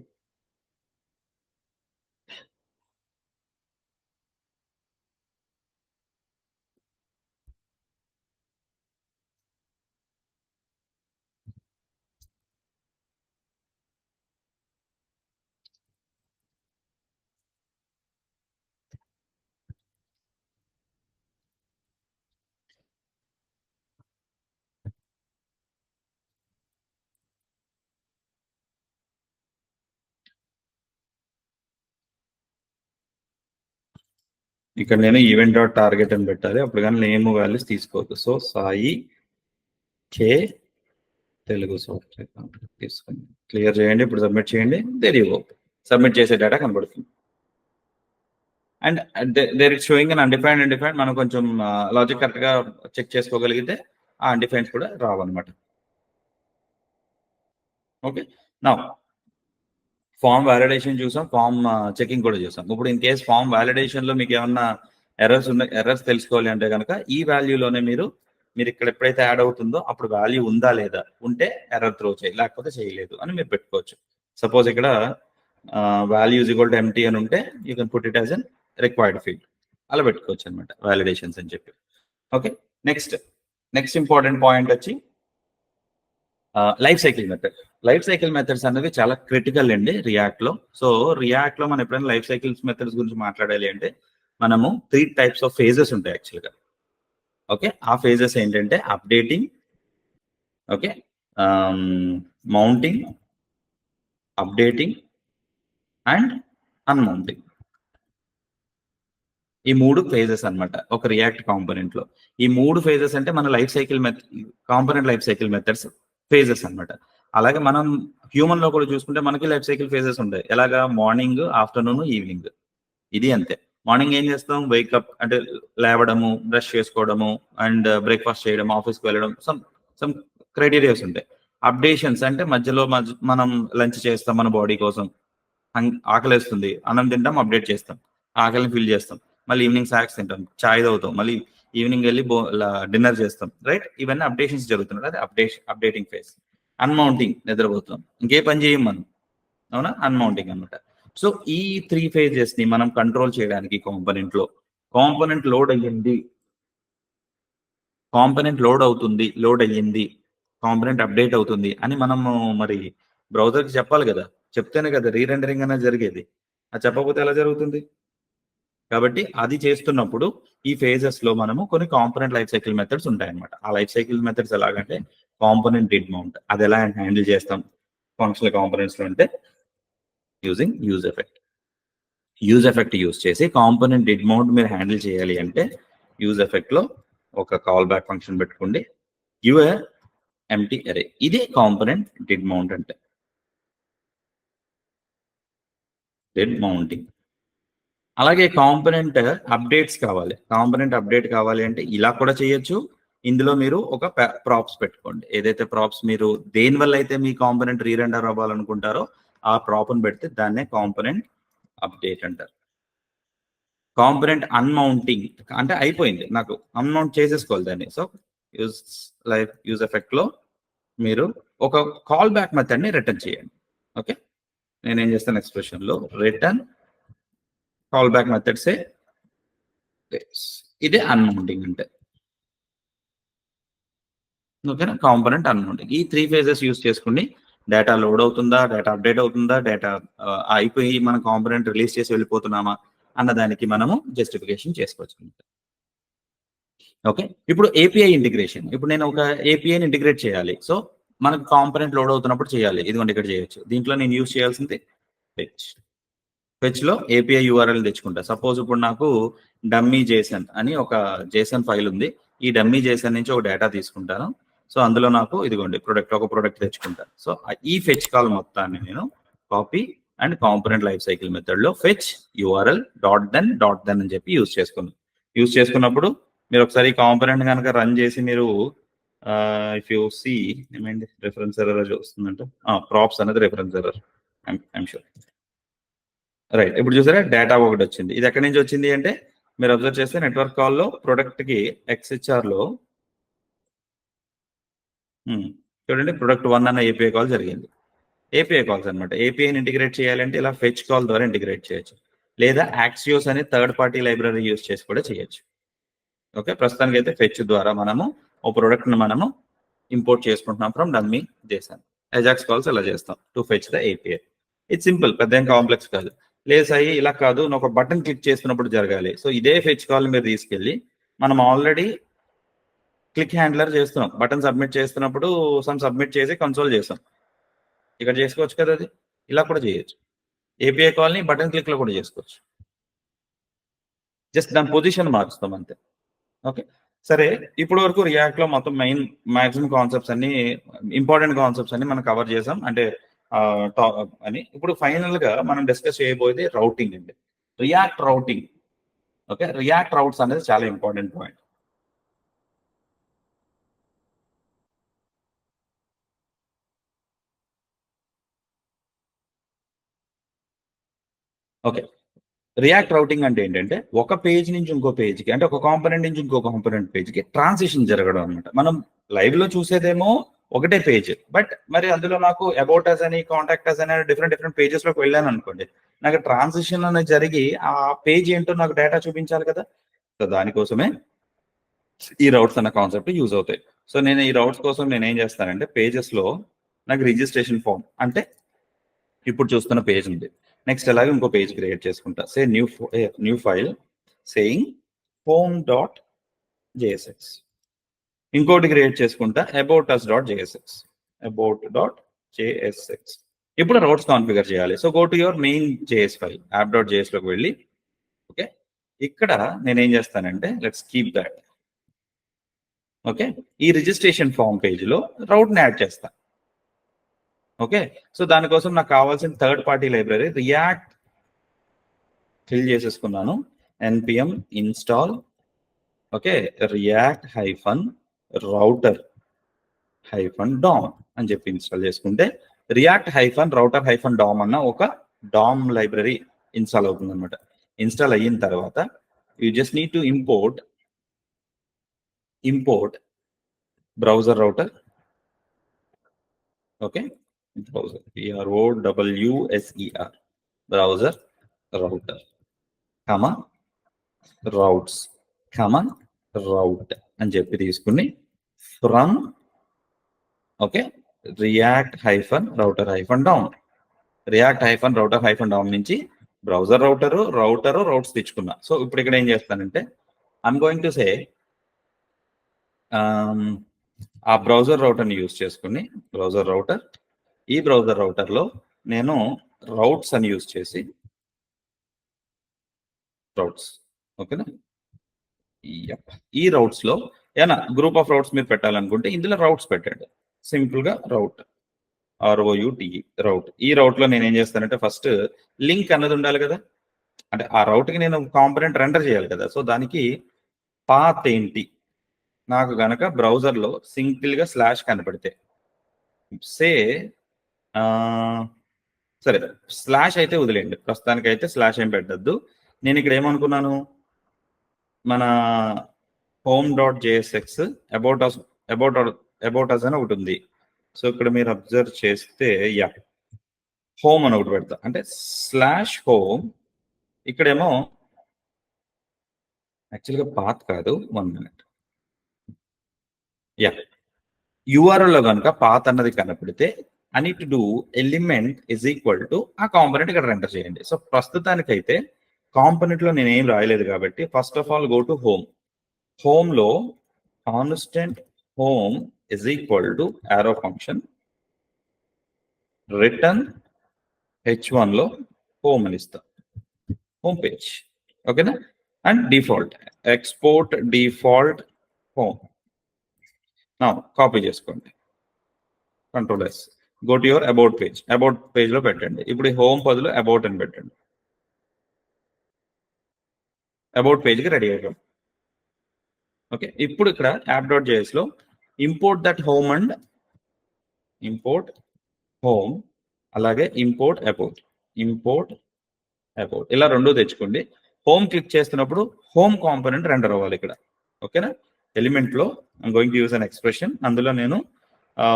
ఇక్కడ నేను event dot target అని పెట్టాలి, అప్పుడు కానీ name values తీసుకోవద్దు. So Sai K Telugu software తీసుకుని క్లియర్ చేయండి. ఇప్పుడు సబ్మిట్ చేయండి. తెలియవు సబ్మిట్ చేసే డేటా కనబడుతుంది. And there it showing un undefined. మనం కొంచెం లాజిక్ కరెక్ట్ గా చెక్ చేసుకోగలిగితే ఆ అన్డిఫైన్స్ కూడా రావన్నమాట. ఓకే, నా ఫామ్ వ్యాలిడేషన్ చూసాం, ఫామ్ చెకింగ్ కూడా చూసాం. ఇప్పుడు ఇన్ కేస్ ఫామ్ వ్యాలిడేషన్ లో మీకు ఏమన్నా ఎర్రర్స్ తెలుసుకోవాలి అంటే కనుక ఈ వాల్యూలోనే మీరు ఇక్కడ ఎప్పుడైతే యాడ్ అవుతుందో అప్పుడు వాల్యూ ఉందా లేదా, ఉంటే ఎర్రర్ త్రో చేయి, లేకపోతే చేయలేదు అని మీరు పెట్టుకోవచ్చు. సపోజ్ ఇక్కడ value is equal to empty అని ఉంటే you can put it as an required field, అలా పెట్టుకోవచ్చు అనమాట వ్యాలిడేషన్స్ అని చెప్పి. ఓకే, నెక్స్ట్ ఇంపార్టెంట్ పాయింట్ వచ్చి life cycle method. Life cycle methods అనేవి చాలా క్రిటికల్ అండి రియాక్ట్ లో. సో రియాక్ట్ లో మనం ఎప్పుడైనా లైఫ్ సైకిల్స్ మెథడ్స్ గురించి మాట్లాడాలి అంటే మనము 3 టైప్స్ ఆఫ్ ఫేజెస్ ఉంటాయి యాక్చువల్గా. ఓకే, ఆ ఫేజెస్ ఏంటంటే updating, okay, mounting, updating and unmounting. ఈ 3 ఫేజెస్ అనమాట ఒక రియాక్ట్ కాంపోనెంట్ లో. ఈ 3 ఫేజెస్ అంటే మన life cycle component life cycle methods phases అనమాట. అలాగే మనం హ్యూమన్ లో కూడా చూసుకుంటే మనకి లైఫ్ సైకిల్ ఫేజెస్ ఉంటాయి. ఎలాగా, మార్నింగ్, ఆఫ్టర్నూన్, ఈవినింగ్. ఇది అంతే. మార్నింగ్ ఏం చేస్తాం, వేకప్ అంటే లేవడము, బ్రష్ చేసుకోవడము అండ్ బ్రేక్ఫాస్ట్ చేయడం, ఆఫీస్కి వెళ్ళడం, సమ్ క్రైటీరియాస్ ఉంటాయి. అప్డేషన్స్ అంటే మధ్యలో మనం లంచ్ చేస్తాం మన బాడీ కోసం, ఆకలిస్తుంది, అన్నం తింటాం, అప్డేట్ చేస్తాం, ఆకలిని ఫిల్ చేస్తాం, మళ్ళీ ఈవినింగ్ స్నాక్స్ తింటాం, చాయ్ తాగుతాం, మళ్ళీ ఈవినింగ్ వెళ్ళి డిన్నర్ చేస్తాం, రైట్. ఇవన్నీ అప్డేషన్స్ జరుగుతున్నాయి, అది అప్డేటింగ్ ఫేజ్. అన్మౌంటింగ్, నిద్రపోతాం, ఇంకే పని చేయం మనం, అవునా, అన్మౌంటింగ్ అనమాట. సో ఈ 3 ఫేజెస్ ని మనం కంట్రోల్ చేయడానికి కాంపోనెంట్ లోడ్ అయ్యింది, కాంపోనెంట్ అప్డేట్ అవుతుంది అని మనము మరి బ్రౌజర్కి చెప్పాలి కదా, చెప్తేనే కదా రీరెండరింగ్ అనేది జరిగేది. అది చెప్పకపోతే ఎలా జరుగుతుంది? కాబట్టి అది చేస్తున్నప్పుడు ఈ ఫేజెస్ లో మనము కొన్ని కాంపోనెంట్ లైఫ్ సైకిల్ మెథడ్స్ ఉంటాయన్నమాట. ఆ లైఫ్ సైకిల్ మెథడ్స్ ఎలాగంటే కాంపోనెంట్ డిడ్ మౌంట్, అది ఎలా హ్యాండిల్ చేస్తాం ఫంక్షనల్ కాంపోనెంట్స్ లో అంటే యూజింగ్ యూజ్ ఎఫెక్ట్ యూజ్ చేసి కాంపోనెంట్ డిడ్ మౌంట్ మీరు హ్యాండిల్ చేయాలి అంటే యూజ్ ఎఫెక్ట్ లో ఒక కాల్ బ్యాక్ ఫంక్షన్ పెట్టుకోండి, గివ్ ఎ ఎంప్టీ అరే. ఇది కాంపోనెంట్ డిడ్ మౌంట్ అంటే, డిడ్ మౌంటింగ్. అలాగే కాంపోనెంట్ అప్డేట్స్ కావాలి, కాంపోనెంట్ అప్డేట్ కావాలి అంటే ఇలా కూడా చేయొచ్చు. ఇందులో మీరు ఒక ప్రాప్స్ పెట్టుకోండి, ఏదైతే ప్రాప్స్ మీరు దేని వల్ల అయితే మీ కాంపోనెంట్ రీరెండర్ అవ్వాలనుకుంటారో ఆ ప్రాప్ని పెడితే దాన్నే కాంపోనెంట్ అప్డేట్ అంటారు. కాంపోనెంట్ అన్మౌంటింగ్ అంటే అయిపోయింది, నాకు అన్మౌంట్ చేసేసుకోవాలి దాన్ని. సో యూజ్ ఎఫెక్ట్ లో మీరు ఒక కాల్ బ్యాక్ మెథడ్ ని రిటర్న్ చేయండి. ఓకే, నేనేం చేస్తాను, ఎక్స్ప్రెషన్ లో రిటర్న్ కాల్ బ్యాక్ మెథడ్సే, ఇదే అన్మౌంటింగ్ అంటే. ఓకేనా, కాంపోనెంట్ అన్మౌంటింగ్. ఈ 3 ఫేజెస్ యూస్ చేసుకుని డేటా లోడ్ అవుతుందా, డేటా అప్డేట్ అవుతుందా, డేటా అయిపోయి మన కాంపోనెంట్ రిలీజ్ చేసి వెళ్ళిపోతున్నామా అన్న దానికి మనము జస్టిఫికేషన్ చేసుకోవచ్చు. ఓకే, ఇప్పుడు ఏపీఐ ఇంటిగ్రేషన్. ఇప్పుడు నేను ఒక ఏపీఐని ఇంటిగ్రేట్ చేయాలి. సో మనకు కాంపోనెంట్ లోడ్ అవుతున్నప్పుడు చేయాలి. ఇదిగోండి ఇక్కడ చేయొచ్చు. దీంట్లో నేను యూజ్ చేయాల్సింది ఫెచ్ లో ఏపీఐ యూఆర్ఎల్ తెచ్చుకుంటా. సపోజ్ ఇప్పుడు నాకు డమ్మీ జేసన్ అని ఒక జేసన్ ఫైల్ ఉంది. ఈ డమ్మీ జేసన్ నుంచి ఒక డేటా తీసుకుంటాను. సో అందులో నాకు ఇదిగోండి ఒక ప్రొడక్ట్ తెచ్చుకుంటాను. సో ఈ ఫెచ్ కాల్ మొత్తాన్ని నేను copy and component life cycle method లో ఫెచ్ యూఆర్ఎల్ డాట్ దెన్ అని చెప్పి యూజ్ చేసుకున్నప్పుడు మీరు ఒకసారి కాంపోనెంట్ కనుక రన్ చేసి మీరు ఇఫ్ యూ సీ ఏమైంది రిఫరెన్స్ ఎర్రర్ వస్తుందంటే ప్రాప్స్ అనేది reference error I'm sure. Right, ఇప్పుడు చూసారా డేటా ఒకటి వచ్చింది. ఇది ఎక్కడి నుంచి వచ్చింది అంటే మీరు అబ్జర్వ్ చేస్తే నెట్వర్క్ కాల్లో ప్రొడక్ట్ కి XHR లో చూడండి ప్రొడక్ట్ 1 అన్న ఏపీఐ కాల్ జరిగింది. ఏపీఐ కాల్స్ అనమాట. ఏపీఐని ఇంటిగ్రేట్ చేయాలంటే ఇలా ఫెచ్ కాల్ ద్వారా ఇంటిగ్రేట్ చేయొచ్చు, లేదా యాక్సియోస్ అనే థర్డ్ పార్టీ లైబ్రరీ యూస్ చేసి కూడా చేయొచ్చు. ఓకే, ప్రస్తుతానికి అయితే ఫెచ్ ద్వారా మనము ఓ ప్రొడక్ట్ ని మనము ఇంపోర్ట్ చేసుకుంటున్నాం from dummy Jason. Ajax calls ఇలా చేస్తాం to fetch the API. It's simple, పెద్ద ఏం కాంప్లెక్స్ కాదు. లేస్ అయ్యి ఇలా కాదు, ఒక బటన్ క్లిక్ చేస్తున్నప్పుడు జరగాలి. సో ఇదే ఫెచ్ కాల్ మీరు తీసుకెళ్ళి మనం ఆల్రెడీ క్లిక్ హ్యాండ్లర్ చేస్తున్నాం. బటన్ సబ్మిట్ చేస్తున్నప్పుడు సబ్మిట్ చేసి కన్సోల్ చేస్తాం. ఇక్కడ చేసుకోవచ్చు కదా, అది ఇలా కూడా చేయొచ్చు. ఏపీఐ కాల్ని బటన్ క్లిక్ లో కూడా చేసుకోవచ్చు. జస్ట్ దాని పొజిషన్ మార్చుతాం అంతే. ఓకే, సరే ఇప్పుడు వరకు రియాక్ట్ లో మొత్తం మాక్సిమం కాన్సెప్ట్స్ అన్ని ఇంపార్టెంట్ కాన్సెప్ట్స్ అన్ని మనం కవర్ చేసాం అంటే అని. ఇప్పుడు ఫైనల్ గా మనం డిస్కస్ చేయబోయేది రౌటింగ్ అండి, react routing. Okay, react routes అనేది చాలా important point. Okay, react routing అంటే ఏంటంటే ఒక పేజ్ నుంచి ఇంకో పేజ్కి, అంటే ఒక కాంపోనెంట్ నుంచి ఇంకో కాంపోనెంట్ పేజ్కి ట్రాన్సిషన్ జరగడం అనమాట. మనం లైవ్ లో చూసేదేమో ఒకటే పేజ్, బట్ మరి అందులో నాకు అబౌట్ అస్ అని కాంటాక్ట్ అస్ అని డిఫరెంట్ పేజెస్ లోకి వెళ్ళాను అనుకోండి, నాకు ట్రాన్సిషన్ అనేది జరిగి ఆ పేజ్ ఏంటో నాకు డేటా చూపించాలి కదా. సో దానికోసమే ఈ రౌట్స్ అన్న కాన్సెప్ట్ యూజ్ అవుతాయి. సో నేను ఈ రౌట్స్ కోసం నేను ఏం చేస్తానంటే పేజెస్ లో నాకు రిజిస్ట్రేషన్ ఫామ్ అంటే ఇప్పుడు చూస్తున్న పేజ్ ఉంది. నెక్స్ట్ అలాగే ఇంకో పేజ్ క్రియేట్ చేసుకుంటా. Say new file saying home.jsx. ఇంకోటి క్రియేట్ చేసుకుంటా about.jsx. ఇప్పుడు రౌట్స్ కాన్ఫిగర్ చేయాలి. So go to your main JS file app.js లోకి వెళ్ళి ఓకే, ఇక్కడ నేను ఏం చేస్తానంటే లెట్స్ కీప్ దాట్. ఓకే, ఈ రిజిస్ట్రేషన్ ఫామ్ పేజ్ లో రౌట్ ని యాడ్ చేస్తా. ఓకే, సో దానికోసం నాకు కావాల్సిన third party library react fill చేసేసుకున్నాను. npm install okay react -router-dom అని చెప్పి ఇన్స్టాల్ చేసుకుంటే రియాక్ట్ -router-dom అన్న ఒక డామ్ లైబ్రరీ ఇన్స్టాల్ అవుతుంది అనమాట. ఇన్స్టాల్ అయిన తర్వాత you just need to import browser router. Okay, browser browser router routes route అని చెప్పి తీసుకుని ఫ్రమ్ ఓకే react-router-dom నుంచి బ్రౌజర్ రౌట్స్ తెచ్చుకున్నా. సో ఇప్పుడు ఇక్కడ ఏం చేస్తానంటే ఐఎమ్ గోయింగ్ టు సే ఆ బ్రౌజర్ రౌటర్ని యూజ్ చేసుకుని ఈ బ్రౌజర్ రౌటర్ లో నేను రౌట్స్ అని యూజ్ చేసి రౌట్స్ ఓకేనా, ఈ రౌట్స్ లో ఏనా గ్రూప్ ఆఫ్ రౌట్స్ మీరు పెట్టాలనుకుంటే ఇందులో రౌట్స్ పెట్టండి. సింపుల్ గా రౌట్ ROUTE రౌట్. ఈ రౌట్ లో నేను ఏం చేస్తానంటే ఫస్ట్ లింక్ అన్నది ఉండాలి కదా, అంటే ఆ రౌట్ కి నేను కాంపోనెంట్ రెండర్ చేయాలి కదా. సో దానికి పాత్ ఏంటి, నాకు గనక బ్రౌజర్ లో సింగిల్ గా స్లాష్ కనపడితే సే సరే స్లాష్ అయితే వదిలేండి, ప్రస్తుతానికి అయితే స్లాష్ ఏం పెట్టద్దు. నేను ఇక్కడ ఏమనుకున్నాను, మన home.jsx about us అని ఒకటి ఉంది. సో ఇక్కడ మీరు అబ్జర్వ్ చేస్తే హోమ్ అని ఒకటి పెడతా, అంటే /home. ఇక్కడేమో యాక్చువల్గా పాత్ కాదు, 1 minute. URL లో కనుక పాత్ అన్నది కనపడితే I need to do element is equal to ఆ కాంపోనెంట్ ఇక్కడ ఎంటర్ చేయండి. సో ప్రస్తుతానికైతే కాంపోనెంట్ లో నేను ఏం రాయలేదు కాబట్టి first of all go to home లో constant home is equal to arrow function return h1 లో home అని ఇస్తాం, home page. ఓకేనా? And default export default home. నా కాపీ చేసుకోండి, control yes, go to your about page. About page లో పెట్టండి. ఇప్పుడు హోమ్ బదులు అబౌట్ అని పెట్టండి. అబౌట్ పేజ్కి రెడీ అయిపోయాం. ఓకే, ఇప్పుడు ఇక్కడ app.js లో import that home and import home, అలాగే ఇంపోర్ట్ అబౌట్ ఇలా రెండు తెచ్చుకోండి. హోమ్ క్లిక్ చేస్తున్నప్పుడు హోమ్ కాంపోనెంట్ రెండర్ అవ్వాలి ఇక్కడ. ఓకేనా? ఎలిమెంట్ లో I'm going to use an expression, అందులో నేను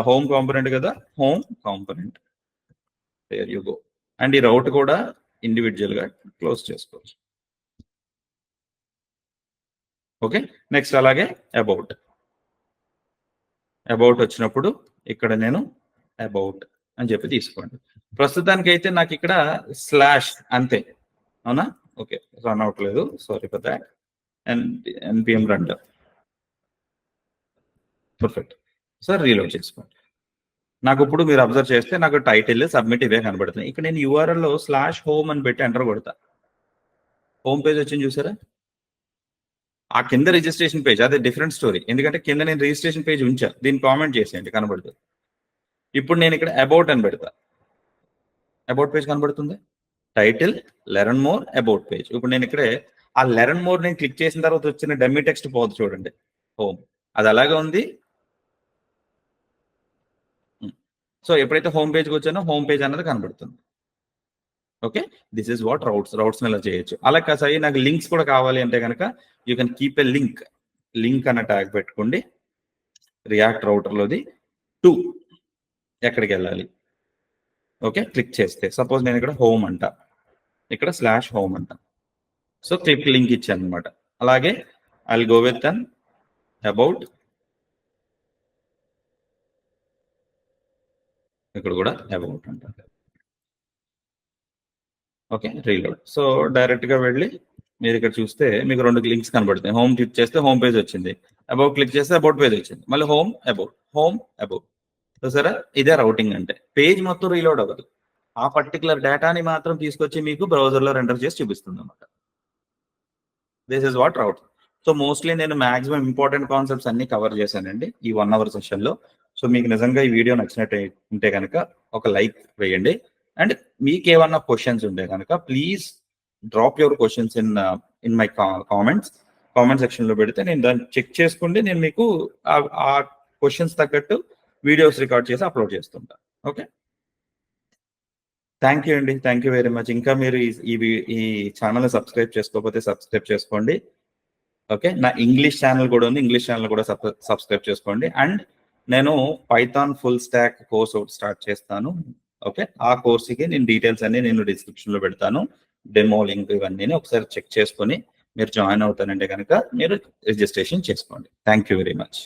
హోమ్ కాంపోనెంట్ కదా, home component, there you go. And ఈ రౌట్ కూడా ఇండివిజువల్ గా క్లోజ్ చేసుకోవచ్చు. ఓకే, నెక్స్ట్ అలాగే అబౌట్ వచ్చినప్పుడు ఇక్కడ నేను అబౌట్ అని చెప్పి తీసుకోండి. ప్రస్తుతానికి అయితే నాకు ఇక్కడ స్లాష్ అంతే, అవునా? ఓకే, రన్ అవట్లేదు, sorry for that. And npm render, perfect. Sir reload చేసుకోండి. నాకు ఇప్పుడు మీరు అబ్జర్వ్ చేస్తే నాకు టైటిల్, సబ్మిట్ ఇవే కనబడుతున్నాయి. ఇక్కడ నేను URL లో /home అని పెట్టి ఎంటర్ కొడతా, హోమ్ పేజ్ వచ్చింది చూసారా? ఆ కింద రిజిస్ట్రేషన్ పేజ్, అదే డిఫరెంట్ స్టోరీ. ఎందుకంటే కింద నేను రిజిస్ట్రేషన్ పేజ్ ఉంచా, దీన్ని కామెంట్ చేసేయండి, కనబడుతుంది. ఇప్పుడు నేను ఇక్కడ అబౌట్ అని పెడతా, అబౌట్ పేజ్ కనబడుతుంది. Title, learn more, about page. ఇప్పుడు నేను ఇక్కడే ఆ లెర్న్ మోర్ నేను క్లిక్ చేసిన తర్వాత వచ్చిన డమ్మీ టెక్స్ట్ పోదు చూడండి, హోమ్, అది అలాగే ఉంది. సో ఎప్పుడైతే హోమ్ పేజ్కి వచ్చానో హోమ్ పేజ్ అన్నది కనబడుతుంది. Okay, this is what routes ఇలా చేయొచ్చు. అలా కాసాయి నాకు లింక్స్ కూడా కావాలి అంటే కనుక you can keep a link అన్న ట్యాగ్ పెట్టుకోండి. రియాక్ట్ రౌటర్లోది 2 ఎక్కడికి వెళ్ళాలి. ఓకే, క్లిక్ చేస్తే సపోజ్ నేను ఇక్కడ హోమ్ అంట, ఇక్కడ /home అంట. సో క్లిక్ లింక్ ఇచ్చాను అనమాట. అలాగే I will go with an about, ఇక్కడ కూడా అబౌట్ అంట. Okay, reload. సో డైరెక్ట్ గా వెళ్ళి మీరు ఇక్కడ చూస్తే మీకు 2 లింక్స్ కనబడుతున్నాయి. హోమ్ క్లిక్ చేస్తే హోమ్ పేజ్ వచ్చింది, అబౌట్ క్లిక్ చేస్తే అబౌట్ పేజ్ వచ్చింది, మళ్ళీ హోమ్ అబౌట్. చూసారా? ఇదే రౌటింగ్ అంటే. పేజ్ మొత్తం రీలోడ్ అవ్వదు, ఆ పర్టికులర్ డేటాని మాత్రం తీసుకొచ్చి మీకు బ్రౌజర్ లో రెండర్ చేసి చూపిస్తుంది అనమాట. This is what route. So mostly నేను మాక్సిమం ఇంపార్టెంట్ కాన్సెప్ట్స్ అన్ని కవర్ చేశానండి ఈ 1 hour సెషన్ లో. సో మీకు నిజంగా ఈ వీడియో నచ్చినట్టు ఉంటే కనుక ఒక లైక్ వేయండి. అండ్ మీకు ఏమన్నా క్వశ్చన్స్ ఉంటే కనుక please drop your questions in my comment section లో పెడితే నేను దాన్ని చెక్ చేసుకోండి. నేను మీకు ఆ క్వశ్చన్స్ తగ్గట్టు వీడియోస్ రికార్డ్ చేసి అప్లోడ్ చేస్తుంటా. ఓకే, థ్యాంక్ యూ అండి, థ్యాంక్ యూ వెరీ మచ్. ఇంకా మీరు ఈ ఛానల్ సబ్స్క్రైబ్ చేసుకోకపోతే సబ్స్క్రైబ్ చేసుకోండి. ఓకే, నా ఇంగ్లీష్ ఛానల్ కూడా ఉంది, ఇంగ్లీష్ ఛానల్ కూడా సబ్స్క్రైబ్ చేసుకోండి. అండ్ నేను పైథాన్ ఫుల్ స్టాక్ కోర్స్ ఒకటి స్టార్ట్ చేస్తాను. ఓకే, ఆ కోర్సుకి నేను డీటెయిల్స్ అన్ని నేను డిస్క్రిప్షన్ లో పెడతాను, డెమో లింక్ ఇవన్నీ ఒకసారి చెక్ చేసుకొని మీరు జాయిన్ అవుతానంటే కనుక మీరు రిజిస్ట్రేషన్ చేసుకోండి. Thank you very much.